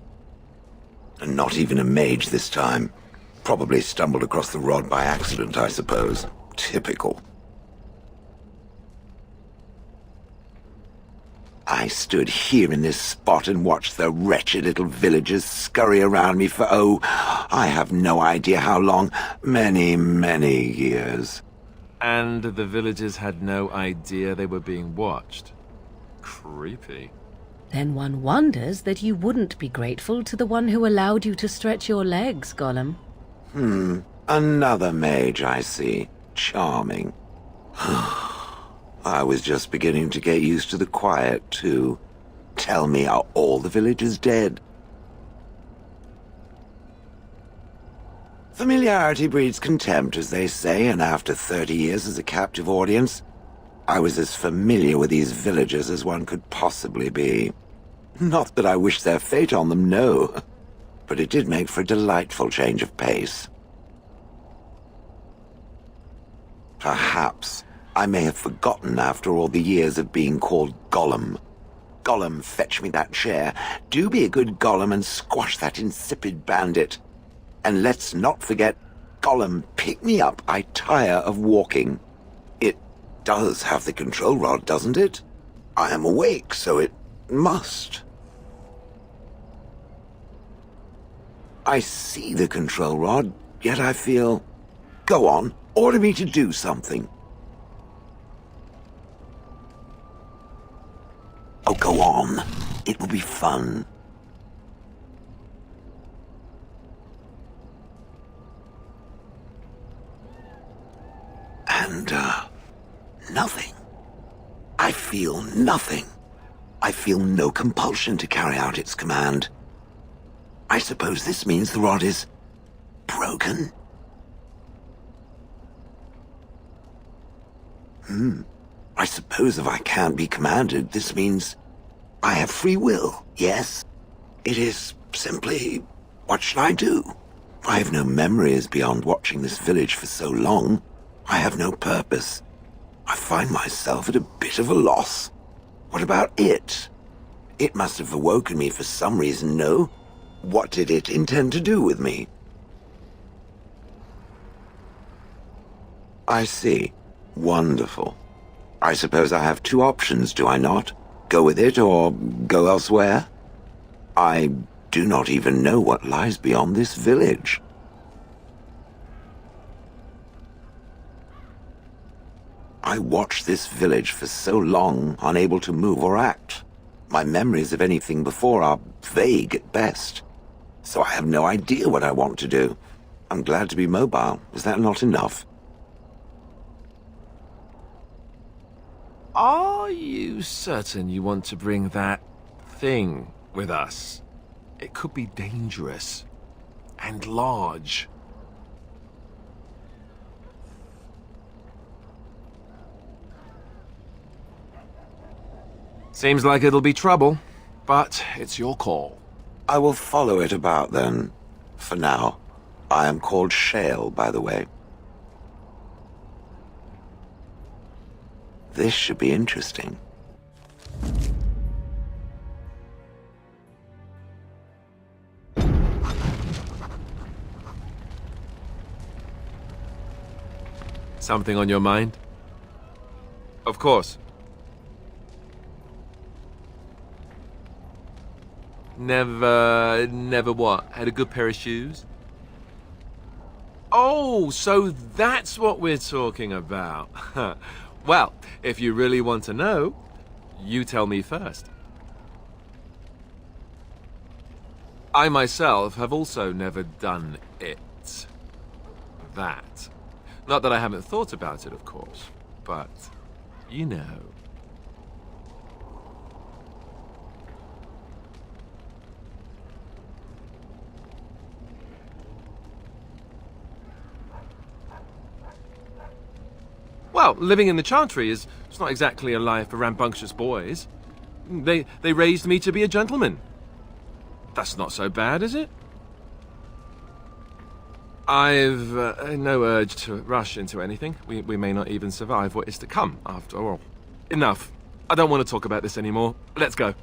[SPEAKER 6] And not even a mage this time. Probably stumbled across the rod by accident, I suppose. Typical. I stood here in this spot and watched the wretched little villagers scurry around me for, I have no idea how long. Many, many years.
[SPEAKER 12] And the villagers had no idea they were being watched. Creepy.
[SPEAKER 5] Then one wonders that you wouldn't be grateful to the one who allowed you to stretch your legs, Gollum.
[SPEAKER 6] Another mage, I see. Charming. I was just beginning to get used to the quiet, too. Tell me, are all the villagers dead? Familiarity breeds contempt, as they say, and after 30 years as a captive audience, I was as familiar with these villagers as one could possibly be. Not that I wish their fate on them, no. But it did make for a delightful change of pace. Perhaps I may have forgotten after all the years of being called Gollum. Gollum, fetch me that chair. Do be a good Gollum and squash that insipid bandit. And let's not forget, Gollum, pick me up. I tire of walking. It does have the control rod, doesn't it? I am awake, so it must. I see the control rod, yet I feel... Go on, order me to do something. Oh, go on. It will be fun. And, nothing. I feel nothing. I feel no compulsion to carry out its command. I suppose this means the rod is broken. I suppose if I can't be commanded, this means I have free will, yes? It is simply, what should I do? I have no memories beyond watching this village for so long. I have no purpose. I find myself at a bit of a loss. What about it? It must have awoken me for some reason, no? What did it intend to do with me? I see. Wonderful. I suppose I have two options, do I not? Go with it or go elsewhere? I do not even know what lies beyond this village. I watched this village for so long, unable to move or act. My memories of anything before are vague at best. So I have no idea what I want to do. I'm glad to be mobile. Is that not enough?
[SPEAKER 12] Are you certain you want to bring that thing with us? It could be dangerous and large. Seems like it'll be trouble, but it's your call.
[SPEAKER 6] I will follow it about then. For now. I am called Shale, by the way. This should be interesting.
[SPEAKER 12] Something on your mind? Of course. Never what? Had a good pair of shoes? Oh, so that's what we're talking about. Well, if you really want to know, you tell me first. I myself have also never done it. That. Not that I haven't thought about it, of course, but you know. Well, living in the Chantry is not exactly a life for rambunctious boys. They raised me to be a gentleman. That's not so bad, is it? I've no urge to rush into anything. We may not even survive what is to come, after all. Enough. I don't want to talk about this anymore. Let's go.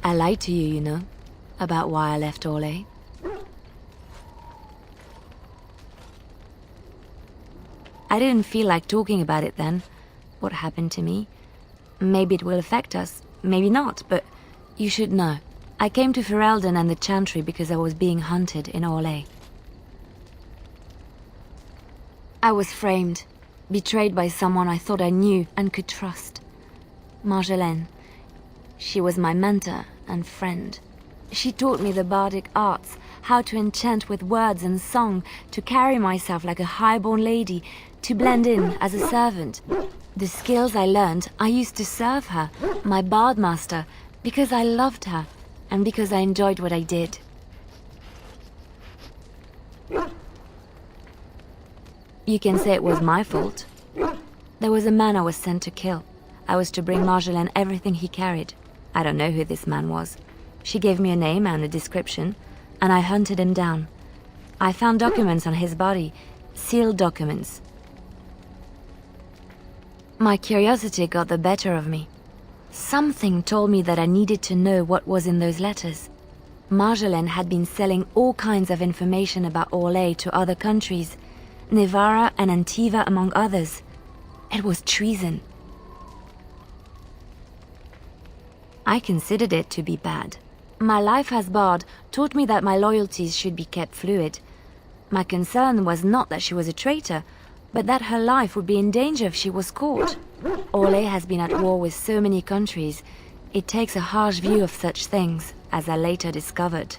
[SPEAKER 4] I lied to you, you know, about why I left Orlais. I didn't feel like talking about it then, what happened to me. Maybe it will affect us, maybe not, but you should know. I came to Ferelden and the Chantry because I was being hunted in Orlais. I was framed, betrayed by someone I thought I knew and could trust. Marjolaine. She was my mentor and friend. She taught me the bardic arts, how to enchant with words and song, to carry myself like a highborn lady, to blend in as a servant. The skills I learned, I used to serve her, my bard master, because I loved her, and because I enjoyed what I did. You can say it was my fault. There was a man I was sent to kill. I was to bring Marjolaine everything he carried. I don't know who this man was. She gave me a name and a description, and I hunted him down. I found documents on his body, sealed documents. My curiosity got the better of me. Something told me that I needed to know what was in those letters. Marjolaine had been selling all kinds of information about Orlais to other countries, Nevara and Antiva among others. It was treason. I considered it to be bad. My life as bard taught me that my loyalties should be kept fluid. My concern was not that she was a traitor, but that her life would be in danger if she was caught. Orlais has been at war with so many countries. It takes a harsh view of such things, as I later discovered.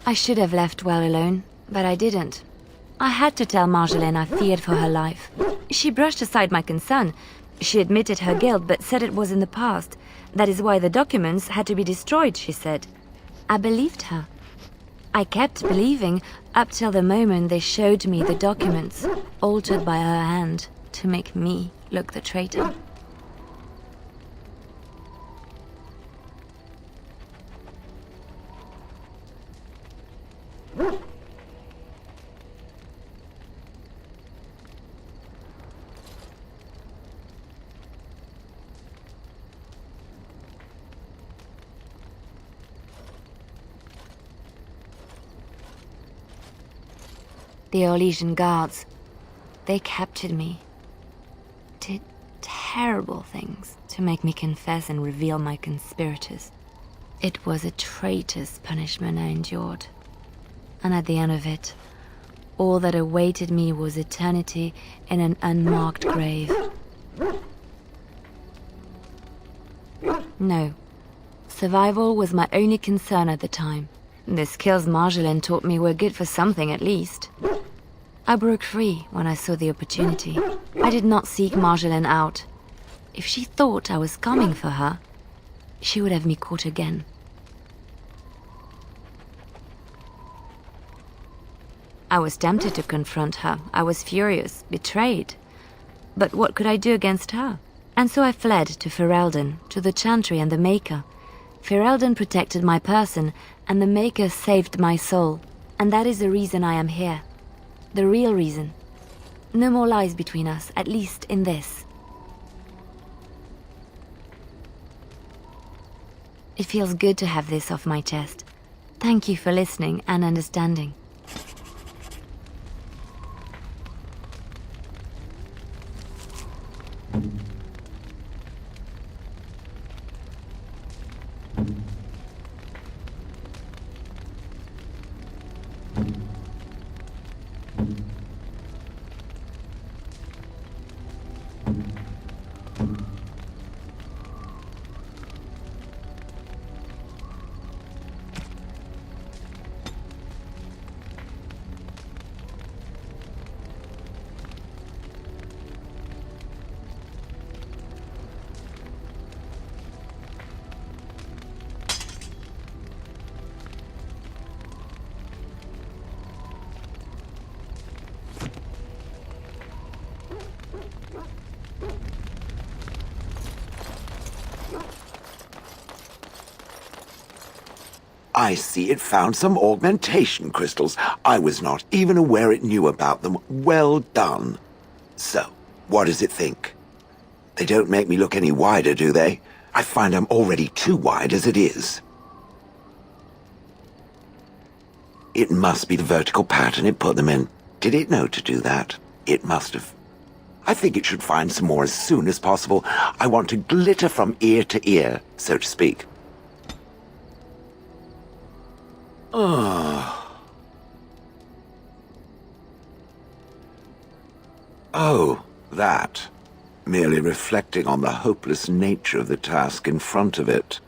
[SPEAKER 4] I should have left well alone, but I didn't. I had to tell Marjolaine I feared for her life. She brushed aside my concern. She admitted her guilt, but said it was in the past. That is why the documents had to be destroyed, she said. I believed her. I kept believing up till the moment they showed me the documents, altered by her hand, to make me look the traitor. The Orlesian guards, they captured me. Did terrible things to make me confess and reveal my conspirators. It was a traitor's punishment I endured. And at the end of it, all that awaited me was eternity in an unmarked grave. No. Survival was my only concern at the time. The skills Marjolaine taught me were good for something at least. I broke free when I saw the opportunity. I did not seek Marjolaine out. If she thought I was coming for her, she would have me caught again. I was tempted to confront her. I was furious, betrayed. But what could I do against her? And so I fled to Ferelden, to the Chantry and the Maker. Ferelden protected my person, and the Maker saved my soul. And that is the reason I am here. The real reason. No more lies between us, at least in this. It feels good to have this off my chest. Thank you for listening and understanding.
[SPEAKER 6] I see it found some augmentation crystals. I was not even aware it knew about them. Well done. So, what does it think? They don't make me look any wider, do they? I find I'm already too wide as it is. It must be the vertical pattern it put them in. Did it know to do that? It must have. I think it should find some more as soon as possible. I want to glitter from ear to ear, so to speak. Oh, that. Merely reflecting on the hopeless nature of the task in front of it.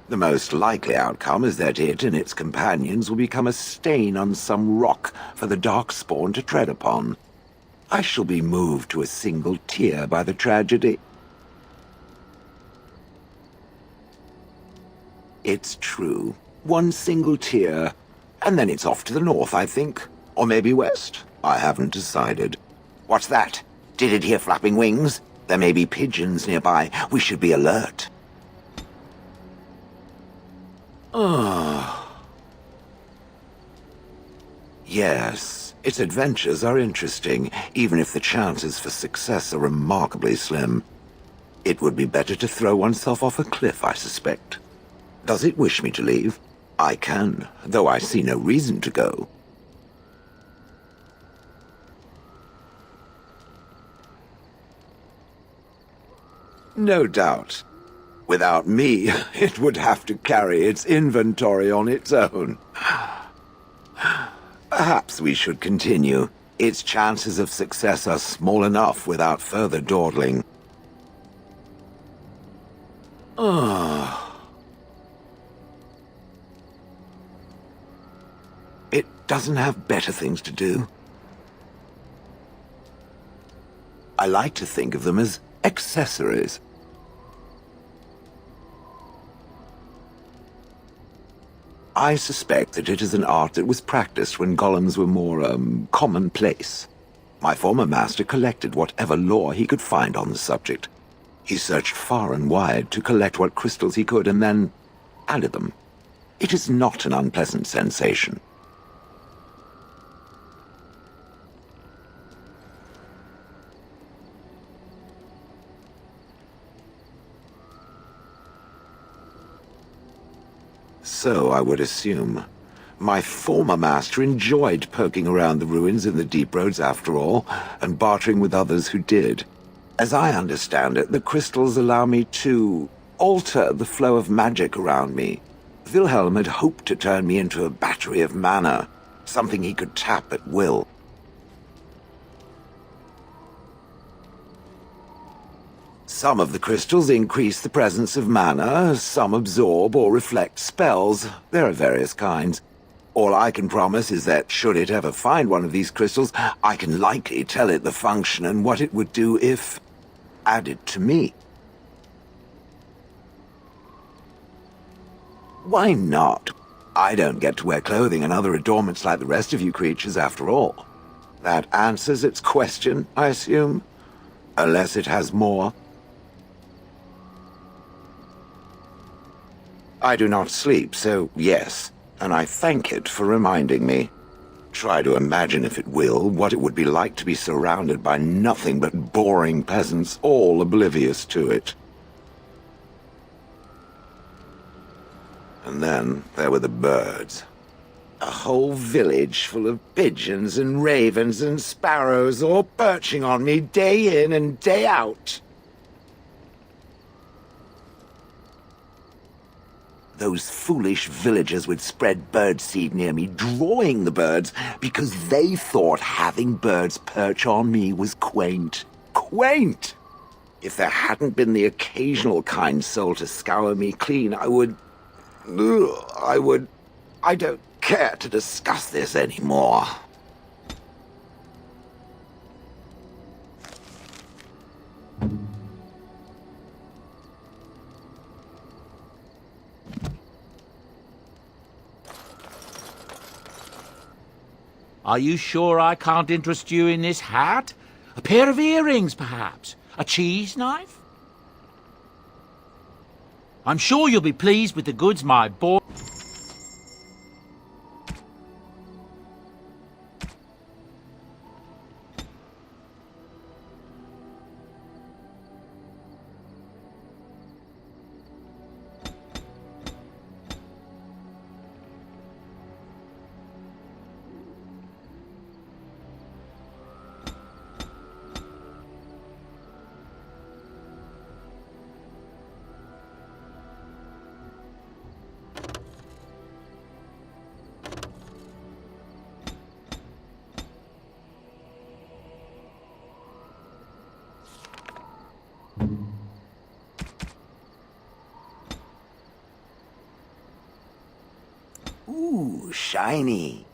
[SPEAKER 6] The most likely outcome is that it and its companions will become a stain on some rock for the Darkspawn to tread upon. I shall be moved to a single tear by the tragedy. It's true. One single tear, and then it's off to the north, I think. Or maybe west. I haven't decided. What's that? Did it hear flapping wings? There may be pigeons nearby. We should be alert. Yes, its adventures are interesting, even if the chances for success are remarkably slim. It would be better to throw oneself off a cliff, I suspect. Does it wish me to leave? I can, though I see no reason to go. No doubt. Without me, it would have to carry its inventory on its own. Perhaps we should continue. Its chances of success are small enough without further dawdling. doesn't have better things to do. I like to think of them as accessories. I suspect that it is an art that was practiced when golems were more, commonplace. My former master collected whatever lore he could find on the subject. He searched far and wide to collect what crystals he could and then added them. It is not an unpleasant sensation. So I would assume. My former master enjoyed poking around the ruins in the deep roads after all, and bartering with others who did. As I understand it, the crystals allow me to alter the flow of magic around me. Wilhelm had hoped to turn me into a battery of mana, something he could tap at will. Some of the crystals increase the presence of mana, some absorb or reflect spells. There are various kinds. All I can promise is that, should it ever find one of these crystals, I can likely tell it the function and what it would do if added to me. Why not? I don't get to wear clothing and other adornments like the rest of you creatures, after all. That answers its question, I assume? Unless it has more. I do not sleep, so yes, and I thank it for reminding me. Try to imagine, if it will, what it would be like to be surrounded by nothing but boring peasants, all oblivious to it. And then there were the birds. A whole village full of pigeons and ravens and sparrows all perching on me day in and day out. Those foolish villagers would spread birdseed near me, drawing the birds, because they thought having birds perch on me was quaint. Quaint! If there hadn't been the occasional kind soul to scour me clean, I don't care to discuss this anymore.
[SPEAKER 2] Are you sure I can't interest you in this hat? A pair of earrings, perhaps? A cheese knife? I'm sure you'll be pleased with the goods, my boy.
[SPEAKER 6] Ooh, shiny.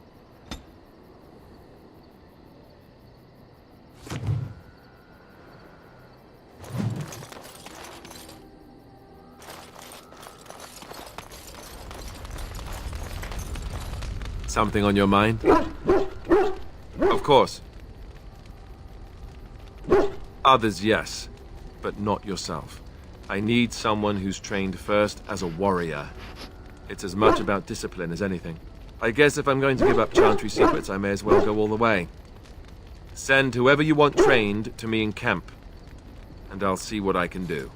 [SPEAKER 12] Something on your mind? Of course. Others, yes, but not yourself. I need someone who's trained first as a warrior. It's as much about discipline as anything. I guess if I'm going to give up Chantry secrets, I may as well go all the way. Send whoever you want trained to me in camp, and I'll see what I can do.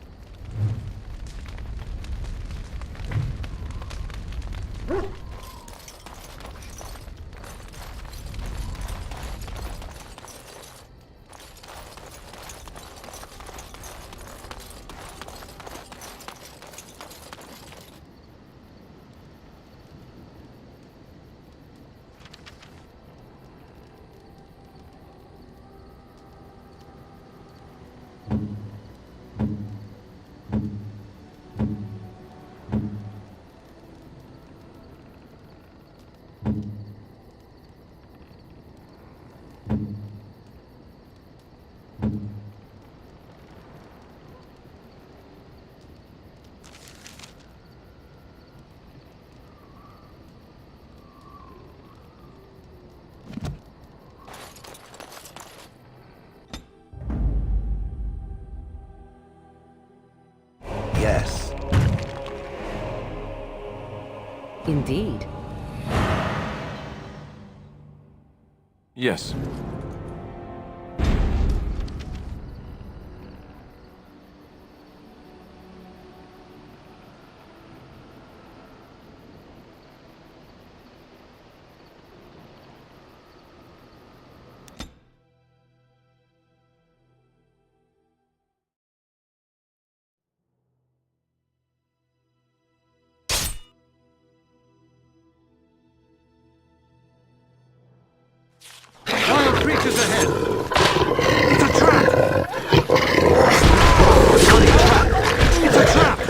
[SPEAKER 5] indeed.
[SPEAKER 12] Yes.
[SPEAKER 2] Wild creatures ahead! It's a trap! It's a trap!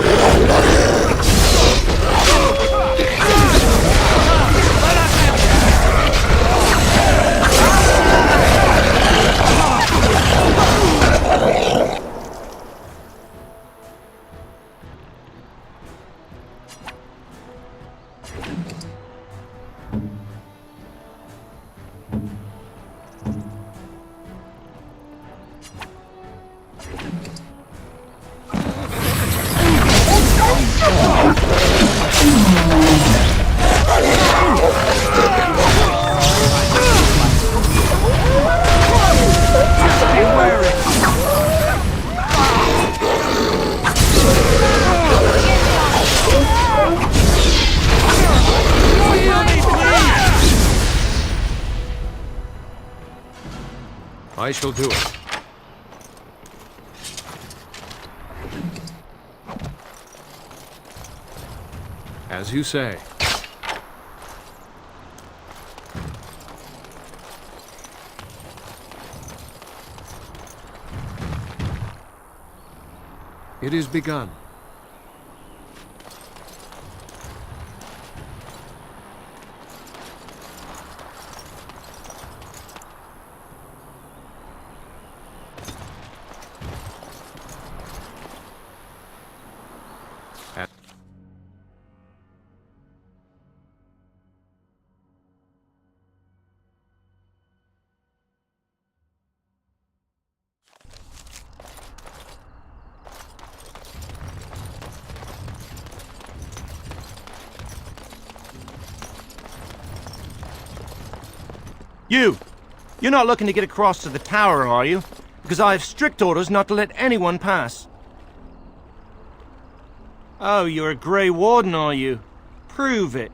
[SPEAKER 18] I shall do it. As you say. It is begun.
[SPEAKER 20] You're not looking to get across to the tower, are you? Because I have strict orders not to let anyone pass. Oh, you're a Grey Warden, are you? Prove it.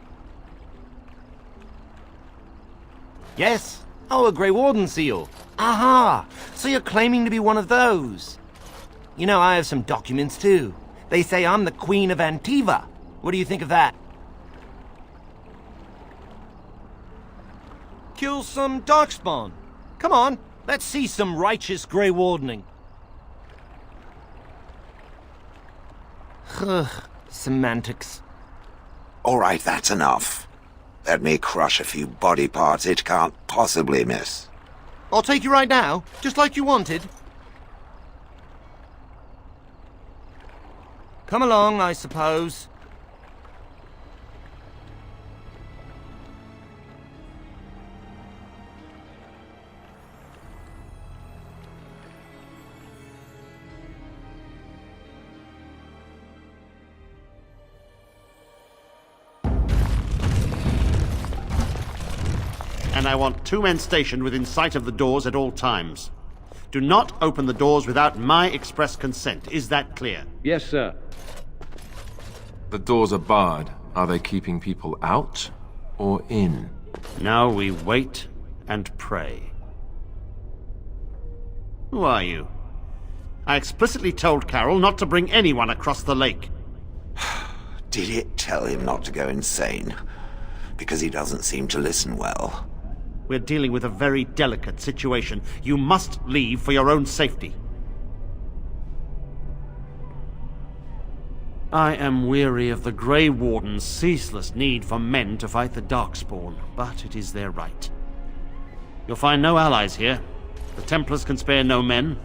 [SPEAKER 20] Yes? Oh, a Grey Warden seal. Aha! So you're claiming to be one of those. You know, I have some documents too. They say I'm the Queen of Antiva. What do you think of that? Kill some darkspawn. Come on, let's see some righteous Grey Wardening. Ugh, semantics.
[SPEAKER 6] All right, that's enough. Let me crush a few body parts it can't possibly miss.
[SPEAKER 20] I'll take you right now, just like you wanted. Come along, I suppose.
[SPEAKER 21] And I want 2 men stationed within sight of the doors at all times. Do not open the doors without my express consent. Is that clear?
[SPEAKER 18] Yes, sir.
[SPEAKER 12] The doors are barred. Are they keeping people out or in?
[SPEAKER 21] Now we wait and pray. Who are you? I explicitly told Carol not to bring anyone across the lake.
[SPEAKER 6] Did it tell him not to go insane? Because he doesn't seem to listen well.
[SPEAKER 21] We're dealing with a very delicate situation. You must leave for your own safety. I am weary of the Grey Warden's ceaseless need for men to fight the Darkspawn, but it is their right. You'll find no allies here. The Templars can spare no men,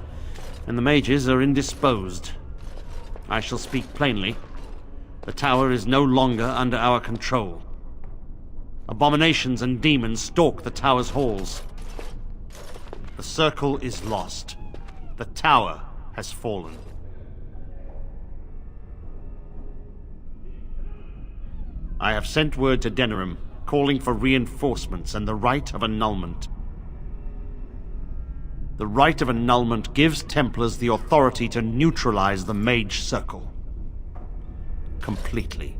[SPEAKER 21] and the mages are indisposed. I shall speak plainly. The tower is no longer under our control. Abominations and demons stalk the tower's halls. The circle is lost. The tower has fallen. I have sent word to Denerim, calling for reinforcements and the rite of annulment. The rite of annulment gives Templars the authority to neutralize the Mage Circle. Completely.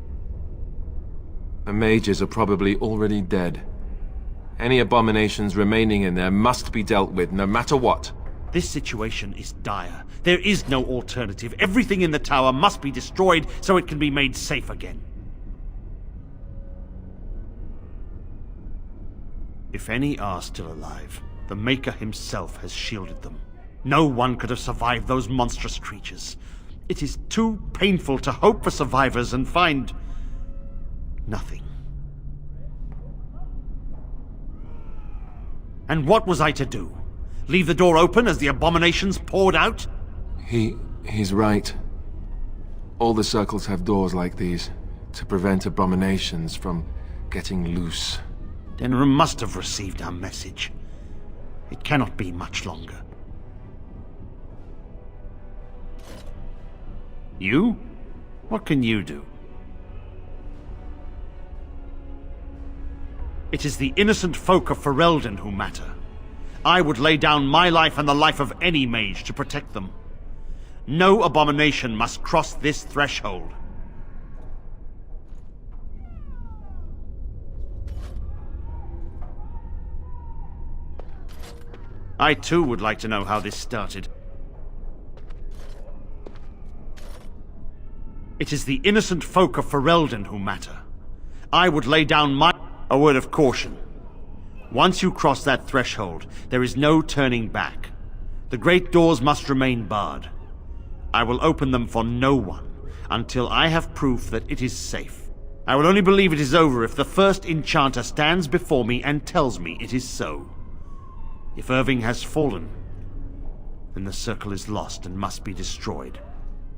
[SPEAKER 12] The mages are probably already dead. Any abominations remaining in there must be dealt with, no matter what.
[SPEAKER 21] This situation is dire. There is no alternative. Everything in the tower must be destroyed so it can be made safe again. If any are still alive, the Maker himself has shielded them. No one could have survived those monstrous creatures. It is too painful to hope for survivors and find nothing. And what was I to do? Leave the door open as the abominations poured out?
[SPEAKER 12] He's right. All the circles have doors like these, to prevent abominations from getting loose.
[SPEAKER 21] Denerim must have received our message. It cannot be much longer. You? What can you do? It is the innocent folk of Ferelden who matter. I would lay down my life and the life of any mage to protect them. No abomination must cross this threshold. I too would like to know how this started. It is the innocent folk of Ferelden who matter. I would lay down a word of caution. Once you cross that threshold, there is no turning back. The great doors must remain barred. I will open them for no one until I have proof that it is safe. I will only believe it is over if the first enchanter stands before me and tells me it is so. If Irving has fallen, then the circle is lost and must be destroyed.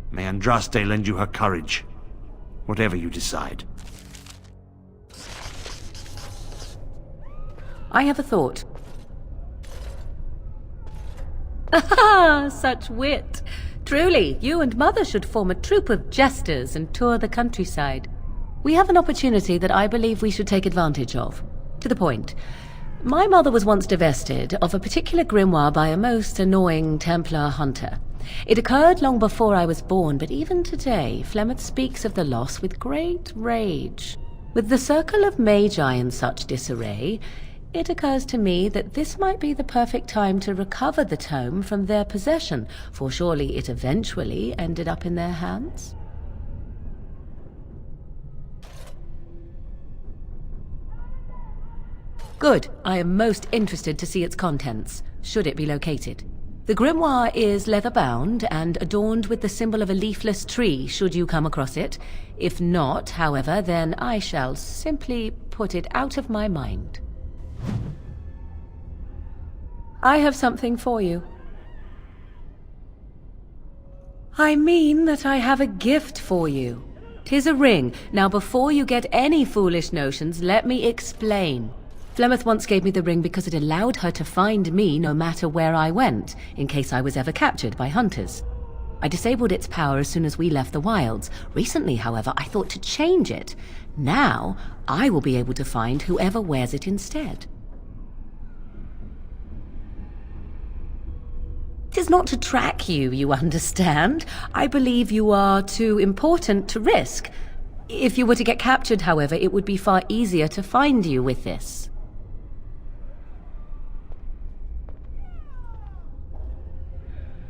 [SPEAKER 21] May Andraste lend you her courage, whatever you decide.
[SPEAKER 5] I have a thought. Ah, such wit! Truly, you and Mother should form a troupe of jesters and tour the countryside. We have an opportunity that I believe we should take advantage of. To the point. My mother was once divested of a particular grimoire by a most annoying Templar hunter. It occurred long before I was born, but even today, Flemeth speaks of the loss with great rage. With the circle of magi in such disarray, it occurs to me that this might be the perfect time to recover the tome from their possession, for surely it eventually ended up in their hands. Good. I am most interested to see its contents, should it be located. The grimoire is leather-bound and adorned with the symbol of a leafless tree, should you come across it. If not, however, then I shall simply put it out of my mind. I have something for you. I mean that I have a gift for you. 'Tis a ring. Now, before you get any foolish notions, let me explain. Flemeth once gave me the ring because it allowed her to find me no matter where I went, in case I was ever captured by hunters. I disabled its power as soon as we left the wilds. Recently, however, I thought to change it. Now, I will be able to find whoever wears it instead. It is not to track you, you understand. I believe you are too important to risk. If you were to get captured, however, it would be far easier to find you with this.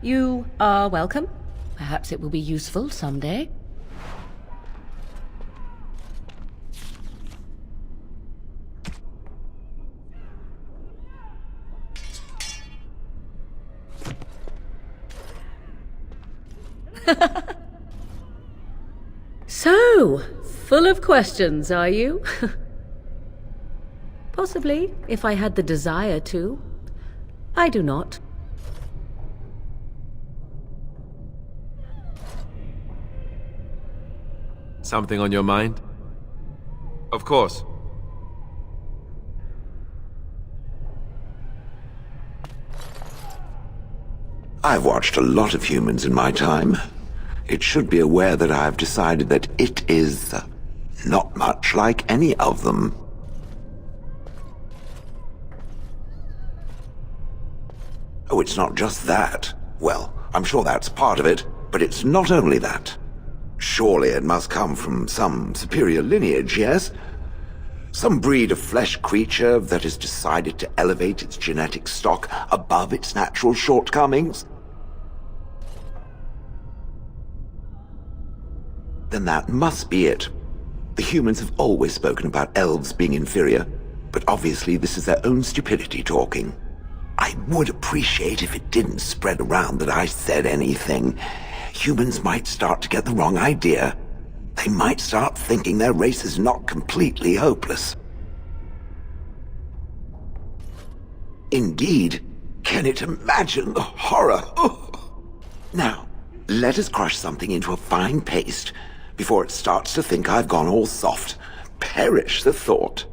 [SPEAKER 5] You are welcome. Perhaps it will be useful someday. So, full of questions, are you? Possibly, if I had the desire to. I do not.
[SPEAKER 12] Something on your mind? Of course.
[SPEAKER 10] I've watched a lot of humans in my time. It should be aware that I've decided that it is not much like any of them. Oh, it's not just that. Well, I'm sure that's part of it, but it's not only that. Surely it must come from some superior lineage, yes? Some breed of flesh creature that has decided to elevate its genetic stock above its natural shortcomings? Then that must be it. The humans have always spoken about elves being inferior, but obviously this is their own stupidity talking. I would appreciate if it didn't spread around that I said anything. Humans might start to get the wrong idea. They might start thinking their race is not completely hopeless. Indeed, can it imagine the horror? Oh. Now, let us crush something into a fine paste before it starts to think I've gone all soft. Perish the thought.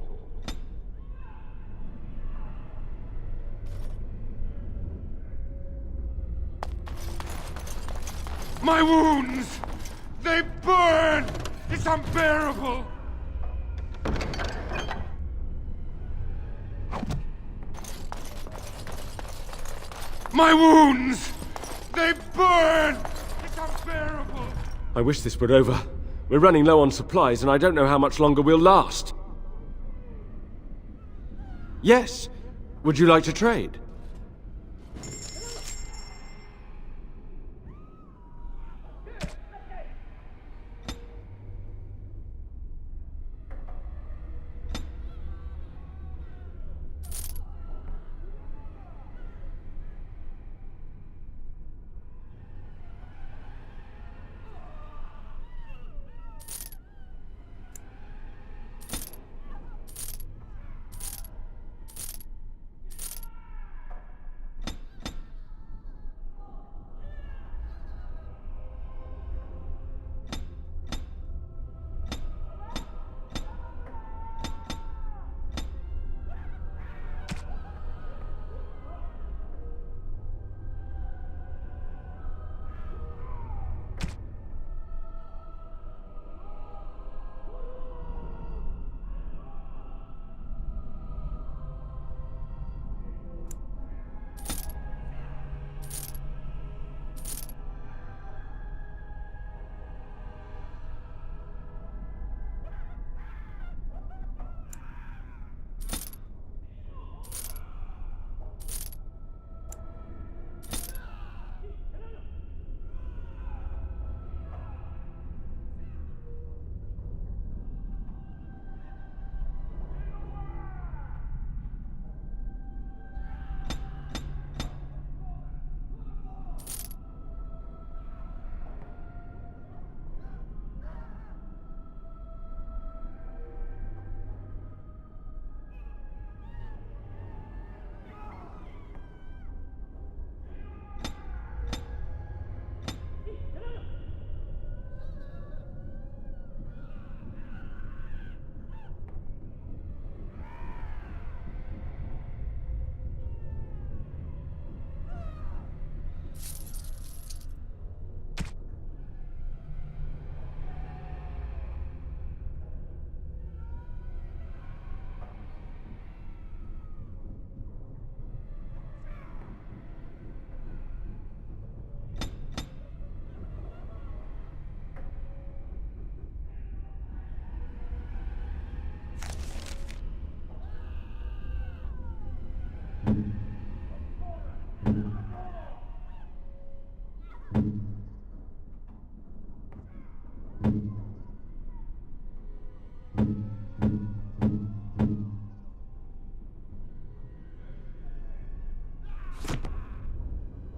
[SPEAKER 1] My wounds! They burn! It's unbearable! My wounds! They burn! It's unbearable!
[SPEAKER 18] I wish this were over. We're running low on supplies, and I don't know how much longer we'll last. Yes. Would you like to trade?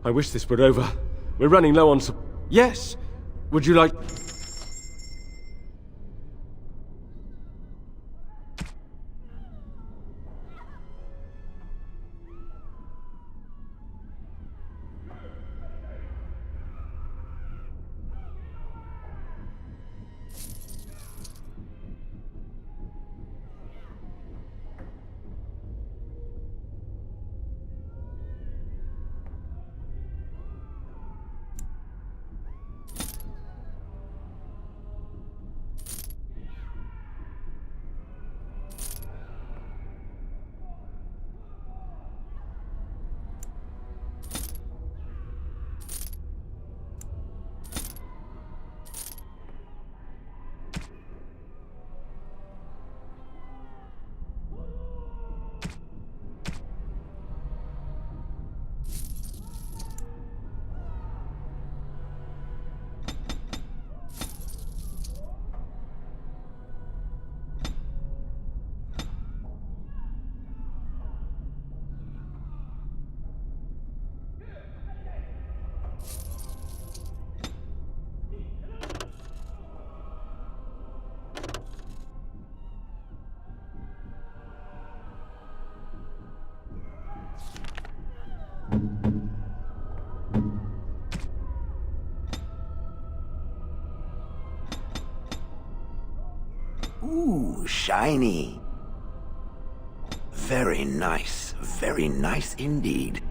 [SPEAKER 18] I wish this were over. We're running low on Yes. Would you like...
[SPEAKER 10] Ooh, shiny. Very nice indeed.